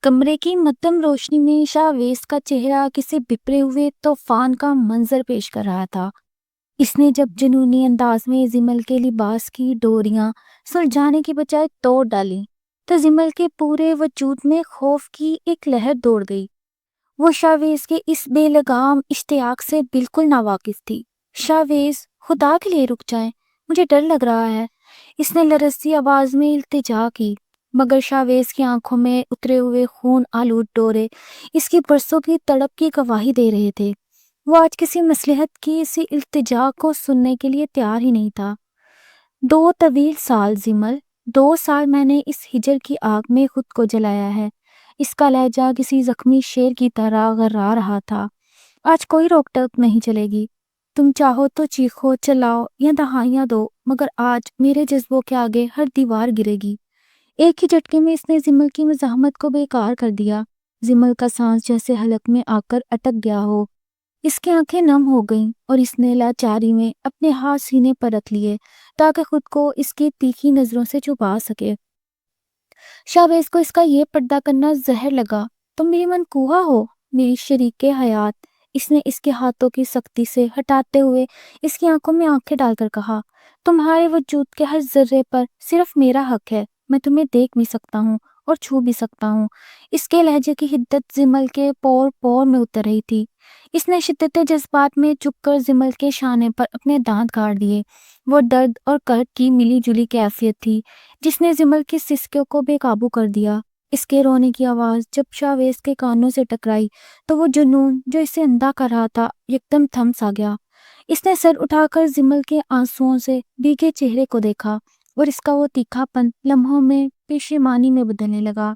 کمرے کی مدھم روشنی میں شاویز کا چہرہ کسی بپھرے ہوئے طوفان کا منظر پیش کر رہا تھا۔ اس نے جب جنونی انداز میں زمل کے لباس کی ڈوریاں سلجھانے کی بجائے توڑ ڈالی تو زمل کے پورے وجود میں خوف کی ایک لہر دوڑ گئی۔ وہ شاویز کے اس بے لگام اشتیاق سے بالکل ناواقف تھی۔ شاویز، خدا کے لیے رک جائیں، مجھے ڈر لگ رہا ہے، اس نے لرزتی آواز میں التجا کی، مگر شاویز کی آنکھوں میں اترے ہوئے خون آلود ڈورے اس کی برسوں کی تڑپ کی گواہی دے رہے تھے۔ وہ آج کسی مصلحت کی اسی التجا کو سننے کے لیے تیار ہی نہیں تھا۔ 2 طویل سال زمل، 2 سال میں نے اس ہجر کی آگ میں خود کو جلایا ہے۔ اس کا لہجہ کسی زخمی شیر کی طرح غرا رہا تھا۔ آج کوئی روک ٹوک نہیں چلے گی، تم چاہو تو چیخو، چلاؤ یا دہائیاں دو، مگر آج میرے جذبوں کے آگے ہر دیوار گرے گی۔ ایک ہی جھٹکے میں اس نے زمل کی مزاحمت کو بیکار کر دیا۔ زمل کا سانس جیسے حلق میں آ کر اٹک گیا ہو۔ اس کی آنکھیں نم ہو گئیں اور اس نے لاچاری میں اپنے ہاتھ سینے پر رکھ لیے تاکہ خود کو اس کی تیکھی نظروں سے چھپا سکے۔ شاویز کو اس کا یہ پردہ کرنا زہر لگا۔ تم میری منکوہا ہو، میری شریک حیات، اس نے اس کے ہاتھوں کی سختی سے ہٹاتے ہوئے اس کی آنکھوں میں آنکھیں ڈال کر کہا، تمہارے وجود کے ہر ذرے پر صرف میرا حق ہے، میں تمہیں دیکھ بھی سکتا ہوں اور چھو بھی سکتا ہوں۔ اس کے لہجے کی حدت زمل کے پور پور میں اتر رہی تھی۔ اس نے شدت جذبات میں چپ کر زمل کے شانے پر اپنے دانت کاٹ دیے۔ وہ درد اور قہر کی ملی جلی کیفیت تھی جس نے زمل کی سسکیوں کو بے قابو کر دیا۔ اس کے رونے کی آواز جب شاویز کے کانوں سے ٹکرائی تو وہ جنون جو اسے اندھا کر رہا تھا یکدم تھم سا گیا۔ اس نے سر اٹھا کر زمل کے آنسوؤں سے بھیگے چہرے کو دیکھا اور اس کا وہ تیکھا پن لمحوں میں پشیمانی میں بدلنے لگا۔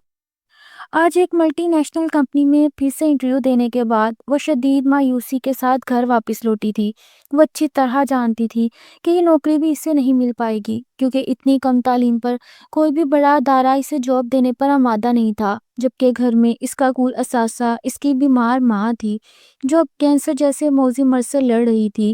آج ایک ملٹی نیشنل کمپنی میں پھر سے انٹرویو دینے کے بعد وہ شدید مایوسی کے ساتھ گھر واپس لوٹی تھی۔ وہ اچھی طرح جانتی تھی کہ یہ نوکری بھی اسے نہیں مل پائے گی، کیونکہ اتنی کم تعلیم پر کوئی بھی بڑا ادارہ اسے جاب دینے پر آمادہ نہیں تھا، جبکہ گھر میں اس کا کول اثاثہ اس کی بیمار ماں تھی جو اب کینسر جیسے موذی مرض سے لڑ رہی تھی۔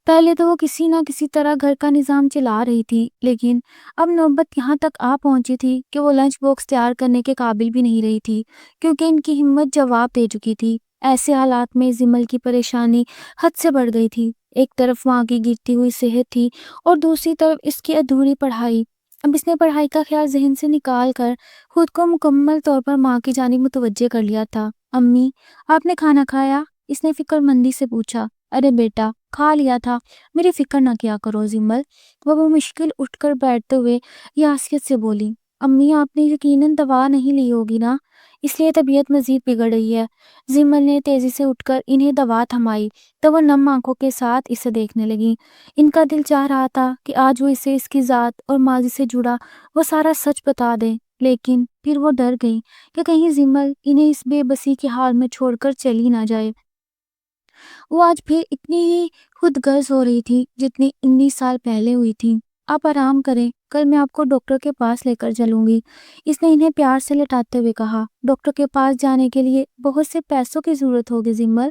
پہلے تو وہ کسی نہ کسی طرح گھر کا نظام چلا رہی تھی، لیکن اب نوبت یہاں تک آ پہنچی تھی کہ وہ لنچ باکس تیار کرنے کے قابل بھی نہیں رہی تھی، کیونکہ ان کی ہمت جواب دے چکی تھی۔ ایسے حالات میں زمل کی پریشانی حد سے بڑھ گئی تھی۔ ایک طرف ماں کی گرتی ہوئی صحت تھی اور دوسری طرف اس کی ادھوری پڑھائی۔ اب اس نے پڑھائی کا خیال ذہن سے نکال کر خود کو مکمل طور پر ماں کی جانب متوجہ کر لیا تھا۔ امی، آپ نے کھانا کھایا؟ اس نے فکر مندی سے پوچھا۔ ارے بیٹا، کھا لیا تھا، میری فکر نہ کیا کرو زمل، وہ بمشکل اٹھ کر بیٹھتے ہوئے یاسیت سے بولی۔ امی، آپ نے یقیناً دوا نہیں لی ہوگی نا، اس لیے طبیعت مزید بگڑ رہی ہے۔ زمل نے تیزی سے اٹھ کر انہیں دوا تھمائی تو وہ نم آنکھوں کے ساتھ اسے دیکھنے لگی۔ ان کا دل چاہ رہا تھا کہ آج وہ اسے اس کی ذات اور ماضی سے جڑا وہ سارا سچ بتا دیں، لیکن پھر وہ ڈر گئی کہ کہیں زمل انہیں اس بے بسی کے حال میں چھوڑ کر چلی نہ جائے۔ وہ آج پھر اتنی ہی خود غرض ہو رہی تھی جتنی 19 سال پہلے ہوئی تھی۔ آپ آرام کریں، کل میں آپ کو ڈاکٹر کے پاس لے کر چلوں گی، اس نے انہیں پیار سے لٹاتے ہوئے کہا۔ ڈاکٹر کے پاس جانے کے لیے بہت سے پیسوں کی ضرورت ہوگی زمل۔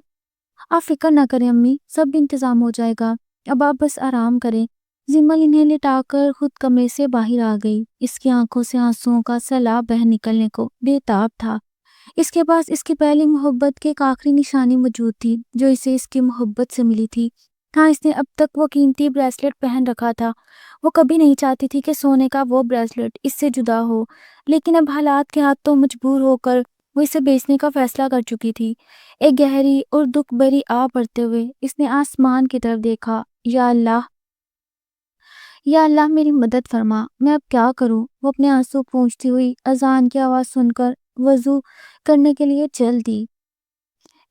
آپ فکر نہ کریں امی، سب انتظام ہو جائے گا، اب آپ بس آرام کریں۔ زمل انہیں لٹا کر خود کمرے سے باہر آ گئی۔ اس کی آنکھوں سے آنسوؤں کا سیلاب بہہ نکلنے کو بے تاب تھا۔ اس کے پاس اس کی پہلی محبت کی ایک آخری نشانی موجود تھی جو اسے اس کی محبت سے ملی تھی۔ ہاں، اس نے اب تک وہ قیمتی بریسلٹ پہن رکھا تھا۔ وہ کبھی نہیں چاہتی تھی کہ سونے کا وہ بریسلٹ اس سے جدا ہو، لیکن اب حالات کے ہاتھوں مجبور ہو کر وہ اسے بیچنے کا فیصلہ کر چکی تھی۔ ایک گہری اور دکھ بھری آہ بھرتے ہوئے اس نے آسمان کی طرف دیکھا۔ یا اللہ، یا اللہ، میری مدد فرما، میں اب کیا کروں؟ وہ اپنے آنسو پونچھتی ہوئی اذان کی آواز سن کر وضو کرنے کے لیے چل دی۔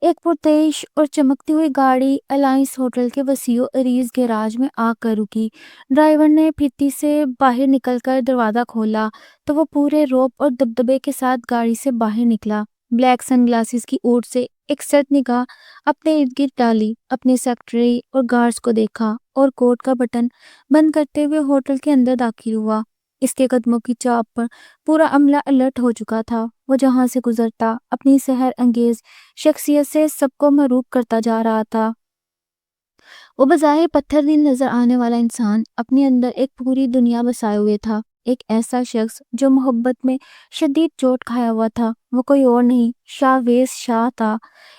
ایک پرتعیش اور چمکتی ہوئی گاڑی الائنس ہوٹل کے وسیع و عریض گیراج میں آ کر رکی۔ ڈرائیور نے پھرتی سے باہر نکل کر دروازہ کھولا تو وہ پورے روب اور دبدبے کے ساتھ گاڑی سے باہر نکلا۔ بلیک سن گلاسز کی اوٹ سے ایک سرد نگاہ اپنے ارد گرد ڈالی، اپنے سیکرٹری اور گارڈز کو دیکھا اور کوٹ کا بٹن بند کرتے ہوئے ہوٹل کے اندر داخل ہوا۔ اس کے قدموں کی چاپ پر پورا عملہ الرٹ ہو چکا تھا۔ وہ جہاں سے گزرتا اپنی سحر انگیز شخصیت سے سب کو مرعوب کرتا جا رہا تھا۔ وہ بظاہر پتھر دل نظر آنے والا انسان اپنے اندر ایک پوری دنیا بسائے ہوئے تھا۔ ایک ایسا شخص جو محبت میں شدید چوٹ کھایا ہوا تھا، وہ کوئی اور نہیں، شاویز شاہ تھا۔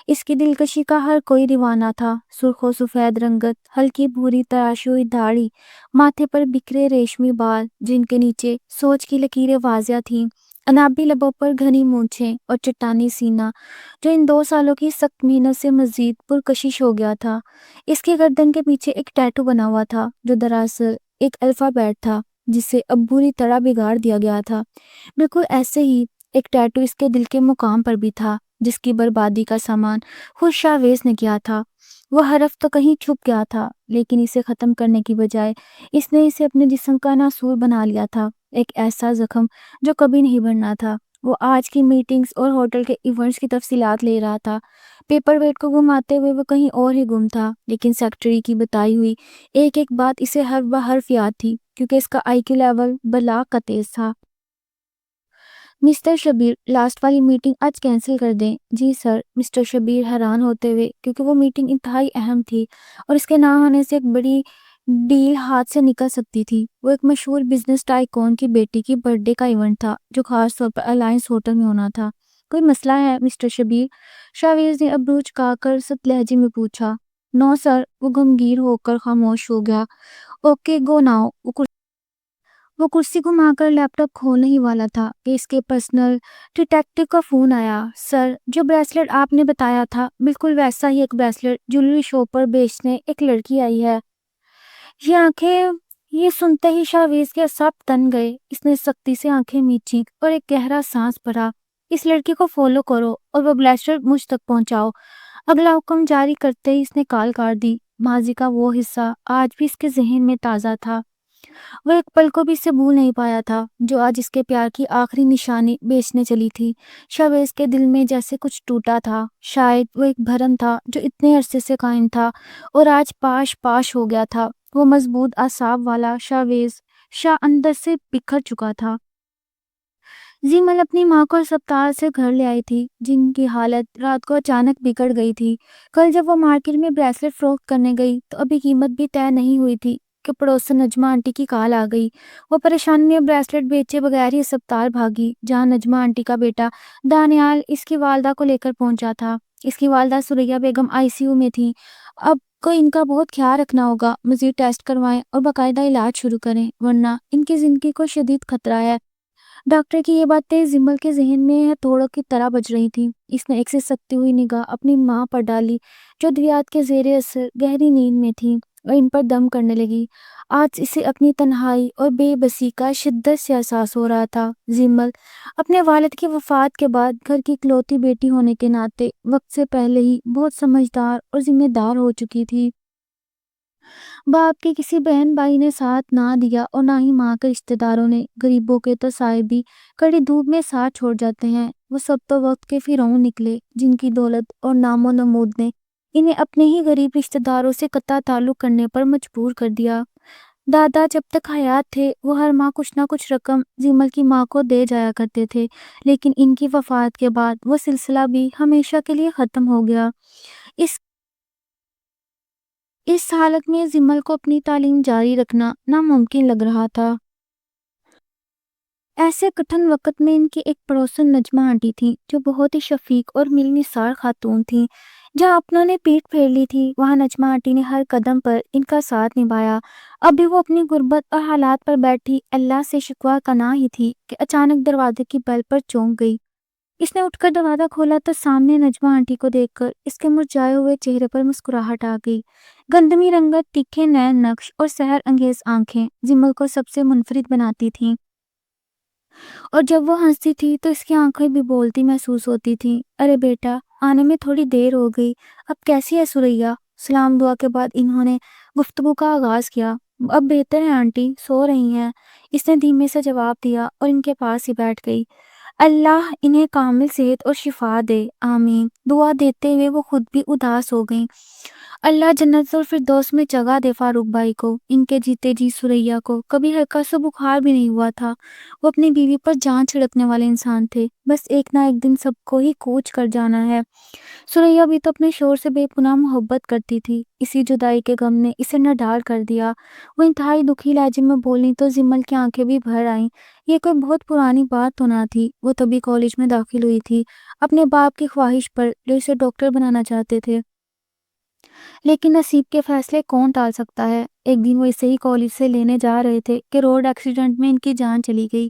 اس کی دلکشی کا ہر کوئی روانہ تھا۔ سرخ و سفید رنگت، ہلکی بھوری تراشی ہوئی داڑھی، ماتھے پر بکھرے ریشمی بال جن کے نیچے سوچ کی لکیریں واضح تھیں، انابی لبوں پر گھنی مونچھیں اور چٹانی سینہ جو ان 2 سالوں کی سخت محنت سے مزید پرکشش ہو گیا تھا۔ اس کی گردن کے پیچھے ایک ٹیٹو بنا ہوا تھا جو دراصل ایک الفابیٹ تھا جسے اب بری طرح بگاڑ دیا گیا تھا۔ بالکل ایسے ہی ایک ٹیٹو اس کے دل کے مقام پر بھی تھا جس کی بربادی کا سامان خود شاویز نے کیا تھا۔ وہ حرف تو کہیں چھپ گیا تھا لیکن اسے ختم کرنے کی بجائے اس نے اسے اپنے جسم کا ناسور بنا لیا تھا، ایک ایسا زخم جو کبھی نہیں بڑھنا تھا۔ وہ آج کی میٹنگز اور ہوٹل کے ایونٹس کی تفصیلات لے رہا تھا، پیپر ویٹ کو گھماتے ہوئے وہ کہیں اور ہی گم تھا، لیکن سیکرٹری کی بتائی ہوئی ایک ایک بات اسے حرف بحرف یاد تھی کیونکہ اس کا آئی کیو لیول بلاغ کا تیز تھا۔ مسٹر شبیر، لاسٹ والی میٹنگ آج کینسل کر دیں۔ جی سر، مسٹر شبیر حیران ہوتے ہوئے، کیونکہ وہ میٹنگ انتہائی اہم تھی اور اس کے نہ ہونے سے ایک بڑی ڈیل ہاتھ سے نکل سکتی تھی۔ وہ ایک مشہور بزنس ٹائکون کی بیٹی کی برتھ ڈے کا ایونٹ تھا جو خاص طور پر الائنس ہوٹل میں ہونا تھا۔ کوئی مسئلہ ہے مسٹر شبیر؟ شاویز نے ابروج کا کر سخت لہجے میں پوچھا۔ نو سر، وہ غمگین ہو کر خاموش ہو گیا۔ Okay go now. وہ کرسی گھما کر لیپ ٹاپ کھولنے ہی والا تھا کہ اس کے پرسنل ڈیٹیکٹیو کا فون آیا۔ سر، جو بریسلٹ آپ نے بتایا تھا بالکل ویسا ہی ایک بریسلٹ جویلری شاپ پر بیچنے ایک لڑکی آئی ہے۔ یہ سنتے ہی شاویز کے اعصاب تن گئے۔ اس نے سختی سے آنکھیں میچیں اور ایک گہرا سانس بھرا۔ اس لڑکی کو فالو کرو اور وہ بریسلٹ مجھ تک پہنچاؤ۔ اگلا حکم جاری کرتے ہی اس نے کال کاٹ دی۔ ماضی کا وہ حصہ آج بھی اس کے ذہن میں تازہ تھا۔ وہ ایک پل کو بھی اسے بھول نہیں پایا تھا جو آج اس کے پیار کی آخری نشانی بیچنے چلی تھی۔ شاویز کے دل میں جیسے کچھ ٹوٹا تھا، شاید وہ ایک بھرم تھا جو اتنے عرصے سے قائم تھا اور آج پاش ہو گیا تھا۔ وہ مضبوط اعصاب والا شاویز شاہ اندر سے بکھر چکا تھا۔ زیمل اپنی ماں کو اسپتال سے گھر لے آئی تھی جن کی حالت رات کو اچانک بگڑ گئی تھی۔ کل جب وہ مارکیٹ میں بریسلٹ فروخت کرنے گئی تو ابھی قیمت بھی طے نہیں ہوئی تھی کہ پڑوسن نجمہ آنٹی کی کال آ گئی۔ وہ پریشانی میں بریسلٹ بیچے بغیر ہی اسپتال بھاگی جہاں نجمہ آنٹی کا بیٹا دانیال اس کی والدہ کو لے کر پہنچا تھا۔ اس کی والدہ سریا بیگم آئی سی یو میں تھی۔ اب کو ان کا بہت خیال رکھنا ہوگا، مزید ٹیسٹ کروائیں اور باقاعدہ علاج شروع کریں ورنہ ان کی زندگی کو شدید خطرہ ہے۔ ڈاکٹر کی یہ باتیں زمل کے ذہن میں ہتھوڑوں کی طرح بج رہی تھیں۔ اس نے ایک سے سکتی ہوئی نگاہ اپنی ماں پر ڈالی جو ادویات کے زیر اثر گہری نیند میں تھی اور ان پر دم کرنے لگی۔ آج اسے اپنی تنہائی اور بے بسی کا شدت سے احساس ہو رہا تھا۔ زمل اپنے والد کی وفات کے بعد گھر کی اکلوتی بیٹی ہونے کے ناطے وقت سے پہلے ہی بہت سمجھدار اور ذمہ دار ہو چکی تھی۔ باپ کے کسی بہن بھائی نے ساتھ نہ دیا اور نہ ہی ماں کے رشتہ داروں نے۔ غریبوں کے تو سائے بھی کڑی دھوپ میں ساتھ چھوڑ جاتے ہیں۔ وہ سب تو وقت کے فرعون نکلے جن کی دولت اور نام و نمود نے انہیں اپنے ہی غریب رشتہ داروں سے قطع تعلق کرنے پر مجبور کر دیا۔ دادا جب تک حیات تھے وہ ہر ماہ کچھ نہ کچھ رقم زیمل کی ماں کو دے جایا کرتے تھے، لیکن ان کی وفات کے بعد وہ سلسلہ بھی ہمیشہ کے لیے ختم ہو گیا۔ اس حالت میں زمل کو اپنی تعلیم جاری رکھنا ناممکن لگ رہا تھا۔ ایسے کٹھن وقت میں ان کی ایک پڑوسن نجمہ آنٹی تھی جو بہت ہی شفیق اور ملنسار خاتون تھی۔ جہاں اپنوں نے پیٹھ پھیر لی تھی وہاں نجمہ آنٹی نے ہر قدم پر ان کا ساتھ نبھایا۔ ابھی وہ اپنی غربت اور حالات پر بیٹھی اللہ سے شکوہ کنا ہی تھی کہ اچانک دروازے کی بیل پر چونک گئی۔ اس نے اٹھ کر دروازہ کھولا تو سامنے نجمہ آنٹی کو دیکھ کر اس کے مرجھائے ہوئے چہرے پر مسکراہٹ آ گئی۔ گندمی رنگت، تیکھے نین نقش اور سحر انگیز آنکھیں زمل کو سب سے منفرد بناتی تھیں، اور جب وہ ہنستی تھی تو اس کی آنکھیں بھی بولتی محسوس ہوتی تھیں۔ ارے بیٹا، آنے میں تھوڑی دیر ہو گئی، اب کیسی ہے سریا؟ سلام دعا کے بعد انہوں نے گفتگو کا آغاز کیا۔ اب بہتر ہے آنٹی، سو رہی ہیں، اس نے دھیمے سے جواب دیا اور ان کے پاس ہی بیٹھ گئی۔ اللہ انہیں کامل صحت اور شفا دے، آمین۔ دعا دیتے ہوئے وہ خود بھی اداس ہو گئیں۔ اللہ جنت الفردوس میں جگہ دے فاروق بھائی کو، ان کے جیتے جی سریا کو کبھی ہلکا سا بخار بھی نہیں ہوا تھا۔ وہ اپنی بیوی پر جان چھڑکنے والے انسان تھے، بس ایک نہ ایک دن سب کو ہی کوچ کر جانا ہے۔ سریا بھی تو اپنے شوہر سے بے پناہ محبت کرتی تھی، اسی جدائی کے غم نے اسے نڈال کر دیا۔ وہ انتہائی دکھی لہجے میں بولی تو زمل کی آنکھیں بھی بھر آئیں۔ یہ کوئی بہت پرانی بات تو نہ تھی، وہ تبھی کالج میں داخل ہوئی تھی اپنے باپ کی خواہش پر، جو اسے ڈاکٹر بنانا چاہتے تھے۔ لیکن نصیب کے فیصلے کون ٹال سکتا ہے؟ ایک دن وہ اسے ہی کالج سے لینے جا رہے تھے کہ روڈ ایکسیڈنٹ میں ان کی جان چلی گئی۔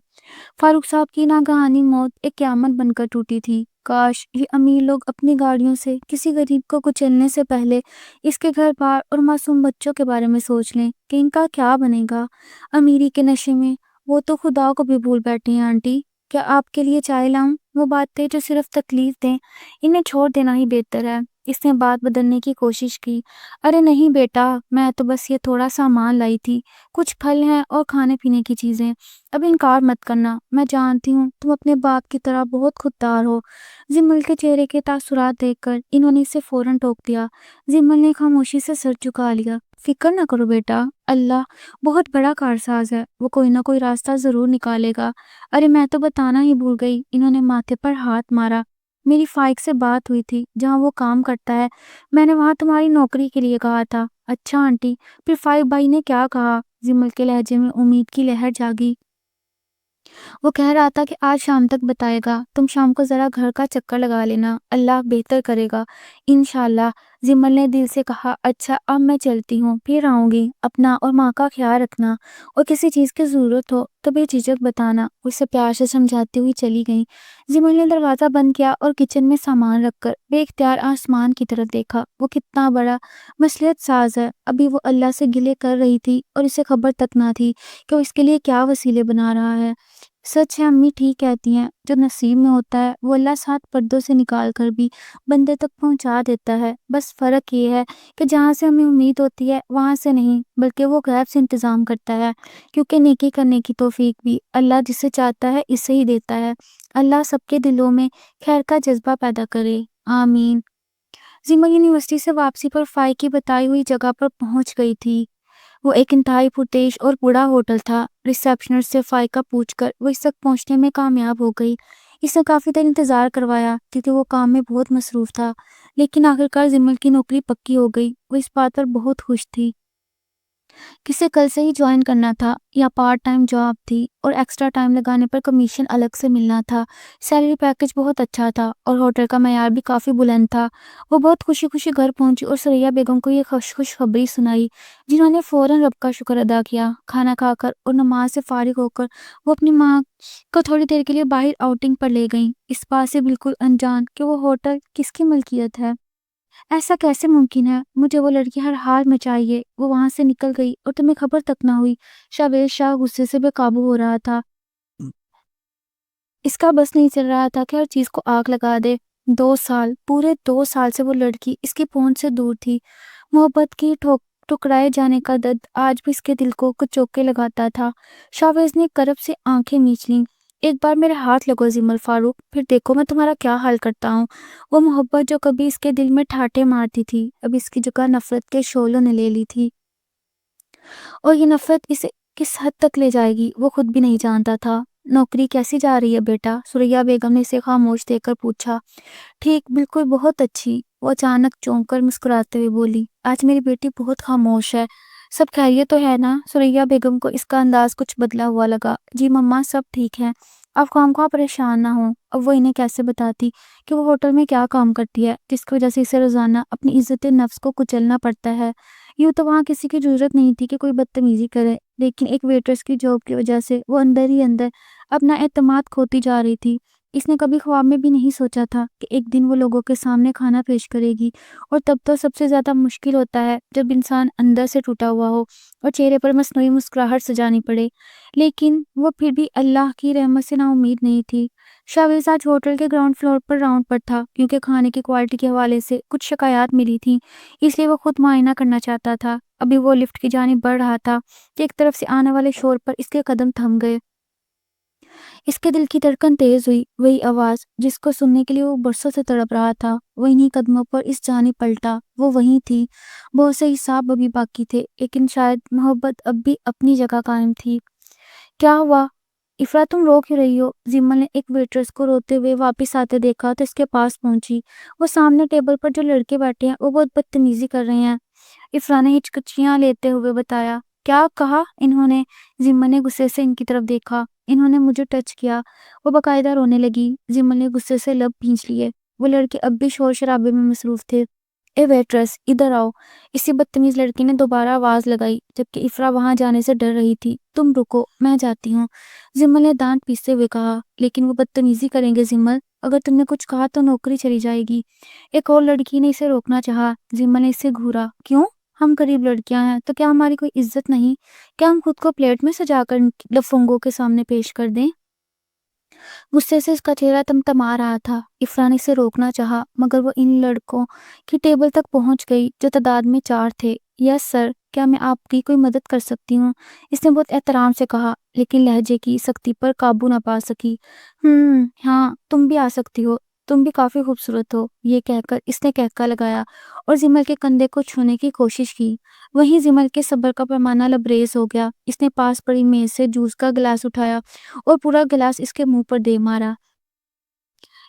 فاروق صاحب کی ناگہانی موت ایک قیامت بن کر ٹوٹی تھی۔ کاش یہ امیر لوگ اپنی گاڑیوں سے کسی غریب کو کچلنے سے پہلے اس کے گھر بار اور معصوم بچوں کے بارے میں سوچ لیں کہ ان کا کیا بنے گا۔ امیری کے نشے میں وہ تو خدا کو بھی بھول بیٹھے ہیں۔ آنٹی، کیا آپ کے لیے چائے لاؤں؟ وہ باتیں جو صرف تکلیف دیں، انہیں چھوڑ دینا ہی بہتر ہے۔ اس نے بات بدلنے کی کوشش کی۔ ارے نہیں بیٹا، میں تو بس یہ تھوڑا سامان لائی تھی، کچھ پھل ہیں اور کھانے پینے کی چیزیں، اب انکار مت کرنا، میں جانتی ہوں تم اپنے باپ کی طرح بہت خوددار ہو۔ زمل کے چہرے کے تاثرات دیکھ کر انہوں نے اسے فوراً ٹوک دیا۔ زمل نے خاموشی سے سر جھکا لیا۔ فکر نہ کرو بیٹا، اللہ بہت بڑا کارساز ہے، وہ کوئی نہ کوئی راستہ ضرور نکالے گا۔ ارے میں تو بتانا ہی بھول گئی، انہوں نے ماتھے پر ہاتھ مارا، میری فائق سے بات ہوئی تھی جہاں وہ کام کرتا ہے، میں نے وہاں تمہاری نوکری کے لیے کہا تھا۔ اچھا آنٹی، پھر فائق بھائی نے کیا کہا؟ زمل کے لہجے میں امید کی لہر جاگی۔ وہ کہہ رہا تھا کہ آج شام تک بتائے گا، تم شام کو ذرا گھر کا چکر لگا لینا، اللہ بہتر کرے گا انشاءاللہ۔ زمل نے دل سے کہا، اچھا اب میں چلتی ہوں، پھر آؤں گی، اپنا اور ماں کا خیال رکھنا، اور کسی چیز کی ضرورت ہو تو بے جھجک بتانا۔ اسے پیار سے سمجھاتی ہوئی چلی گئی۔ زمل نے دروازہ بند کیا اور کچن میں سامان رکھ کر بے اختیار آسمان کی طرف دیکھا۔ وہ کتنا بڑا مصلحت ساز ہے، ابھی وہ اللہ سے گلے کر رہی تھی اور اسے خبر تک نہ تھی کہ وہ اس کے لیے کیا وسیلے بنا رہا ہے۔ سچ ہے، امی ٹھیک کہتی ہیں، جو نصیب میں ہوتا ہے وہ اللہ سات پردوں سے نکال کر بھی بندے تک پہنچا دیتا ہے۔ بس فرق یہ ہے کہ جہاں سے ہمیں امید ہوتی ہے وہاں سے نہیں، بلکہ وہ غیب سے انتظام کرتا ہے، کیونکہ نیکی کرنے کی توفیق بھی اللہ جسے چاہتا ہے اسے ہی دیتا ہے۔ اللہ سب کے دلوں میں خیر کا جذبہ پیدا کرے، آمین۔ زمل یونیورسٹی سے واپسی پر فائق کی بتائی ہوئی جگہ پر پہنچ گئی تھی۔ وہ ایک انتہائی پرتیش اور بڑا ہوٹل تھا۔ ریسیپشنسٹ سے فائقہ پوچھ کر وہ اس تک پہنچنے میں کامیاب ہو گئی۔ اس نے کافی دیر انتظار کروایا کیونکہ وہ کام میں بہت مصروف تھا، لیکن آخرکار زمل کی نوکری پکی ہو گئی۔ وہ اس بات پر بہت خوش تھی۔ کسے کل سے ہی جوائن کرنا تھا، یا پارٹ ٹائم جاب تھی اور ایکسٹرا ٹائم لگانے پر کمیشن الگ سے ملنا تھا۔ سیلری پیکج بہت اچھا تھا اور ہوٹل کا معیار بھی کافی بلند تھا۔ وہ بہت خوشی خوشی گھر پہنچی اور سریا بیگم کو یہ خوش خبری سنائی، جنہوں نے فوراً رب کا شکر ادا کیا۔ کھانا کھا کر اور نماز سے فارغ ہو کر وہ اپنی ماں کو تھوڑی دیر کے لیے باہر آؤٹنگ پر لے گئیں، اس بات سے بالکل انجان کہ وہ ہوٹل کس کی ملکیت ہے۔ ایسا کیسے ممکن ہے؟ مجھے وہ لڑکی ہر حال میں چاہیے۔ وہ وہاں سے نکل گئی اور تمہیں خبر تک نہ ہوئی۔ شاویز شاہ غصے سے بے قابو ہو رہا تھا۔ اس کا بس نہیں چل رہا تھا کہ ہر چیز کو آگ لگا دے۔ 2 سال، پورے 2 سال سے وہ لڑکی اس کی پہنچ سے دور تھی۔ محبت کی ٹکرائے جانے کا درد آج بھی اس کے دل کو کچھ چوکے لگاتا تھا۔ شاویز نے کرب سے آنکھیں میچ لیں۔ ایک بار میرے ہاتھ لگو زمل فاروق، پھر دیکھو میں تمہارا کیا حال کرتا ہوں۔ وہ محبت جو کبھی اس کے دل میں ٹھاٹھے مارتی تھی، اب اس کی جگہ نفرت کے شعلوں نے لے لی تھی، اور یہ نفرت اسے کس حد تک لے جائے گی وہ خود بھی نہیں جانتا تھا۔ نوکری کیسی جا رہی ہے بیٹا؟ سریا بیگم نے اسے خاموش دیکھ کر پوچھا۔ ٹھیک، بالکل بہت اچھی، وہ اچانک چونک کر مسکراتے ہوئے بولی۔ آج میری بیٹی بہت خاموش ہے، سب خیریت تو ہے نا؟ سریا بیگم کو اس کا انداز کچھ بدلا ہوا لگا۔ جی مما، سب ٹھیک ہے، آپ خواہ پریشان نہ ہوں۔ اب وہ انہیں کیسے بتاتی کہ وہ ہوٹل میں کیا کام کرتی ہے جس کی وجہ سے اسے روزانہ اپنی عزت نفس کو کچلنا پڑتا ہے۔ یوں تو وہاں کسی کی ضرورت نہیں تھی کہ کوئی بدتمیزی کرے، لیکن ایک ویٹرس کی جاب کی وجہ سے وہ اندر ہی اندر اپنا اعتماد کھوتی جا رہی تھی۔ اس نے کبھی خواب میں بھی نہیں سوچا تھا کہ ایک دن وہ لوگوں کے سامنے کھانا پیش کرے گی، اور تب تو سب سے زیادہ مشکل ہوتا ہے جب انسان اندر سے ٹوٹا ہوا ہو اور چہرے پر مصنوعی مسکراہٹ سجانی پڑے۔ لیکن وہ پھر بھی اللہ کی رحمت سے نا امید نہیں تھی۔ شاویز آج ہوٹل کے گراؤنڈ فلور پر راؤنڈ پر تھا، کیونکہ کھانے کی کوالٹی کے حوالے سے کچھ شکایات ملی تھیں، اس لیے وہ خود معائنہ کرنا چاہتا تھا۔ ابھی وہ لفٹ کی جانب بڑھ رہا تھا کہ ایک طرف سے آنے والے شور پر اس کے قدم تھم گئے۔ اس کے دل کی دھڑکن تیز ہوئی، وہی آواز جس کو سننے کے لیے وہ برسوں سے تڑپ رہا تھا، وہ انہی قدموں پر اس جانب پلٹا۔ وہ وہیں تھی، بہت سے حساب ابھی باقی تھے، لیکن شاید محبت اب بھی اپنی جگہ قائم تھی۔ کیا ہوا افرا، تم رو کیوں رہی ہو؟ زمل نے ایک ویٹرس کو روتے ہوئے واپس آتے دیکھا تو اس کے پاس پہنچی۔ وہ سامنے ٹیبل پر جو لڑکے بیٹھے ہیں وہ بہت بدتمیزی کر رہے ہیں، افرا نے ہچکچیاں لیتے ہوئے بتایا۔ کیا کہا انہوں نے؟ زمل نے غصے سے ان کی طرف دیکھا۔ انہوں نے مجھے ٹچ کیا، وہ باقاعدہ رونے لگی۔ زمل نے غصے سے لب بھینچ لیے۔ وہ لڑکے اب بھی شور شرابے میں مصروف تھے۔ اے ویٹرس، ادھر آؤ، اسی بدتمیز لڑکی نے دوبارہ آواز لگائی، جبکہ افرا وہاں جانے سے ڈر رہی تھی۔ تم رکو، میں جاتی ہوں، زمل نے دانت پیستے ہوئے کہا۔ لیکن وہ بدتمیزی کریں گے زمل، اگر تم نے کچھ کہا تو نوکری چلی جائے گی۔ ایک اور لڑکی نے اسے روکنا چاہا۔ زمل نے اسے گھورا۔ کیوں؟ ہم غریب لڑکیاں ہیں تو کیا ہماری کوئی عزت نہیں؟ کیا ہم خود کو پلیٹ میں سجا کر لفنگوں کے سامنے پیش کر دیں؟ غصے سے اس کا چہرہ تمتما رہا تھا۔ افرا نے اسے روکنا چاہا مگر وہ ان لڑکوں کی ٹیبل تک پہنچ گئی جو تعداد میں 4 تھے۔ یس سر، کیا میں آپ کی کوئی مدد کر سکتی ہوں؟ اس نے بہت احترام سے کہا، لیکن لہجے کی سختی پر قابو نہ پا سکی۔ ہاں، تم بھی آ سکتی ہو، تم بھی کافی خوبصورت ہو، یہ کہہ کر اس نے کہکا لگایا اور زمل کے کندھے کو چھونے کی کوشش کی۔ وہیں زمل کے صبر کا پیمانہ لبریز ہو گیا۔ اس نے پاس پڑی میز سے جوس کا گلاس اٹھایا اور پورا گلاس اس کے منہ پر دے مارا۔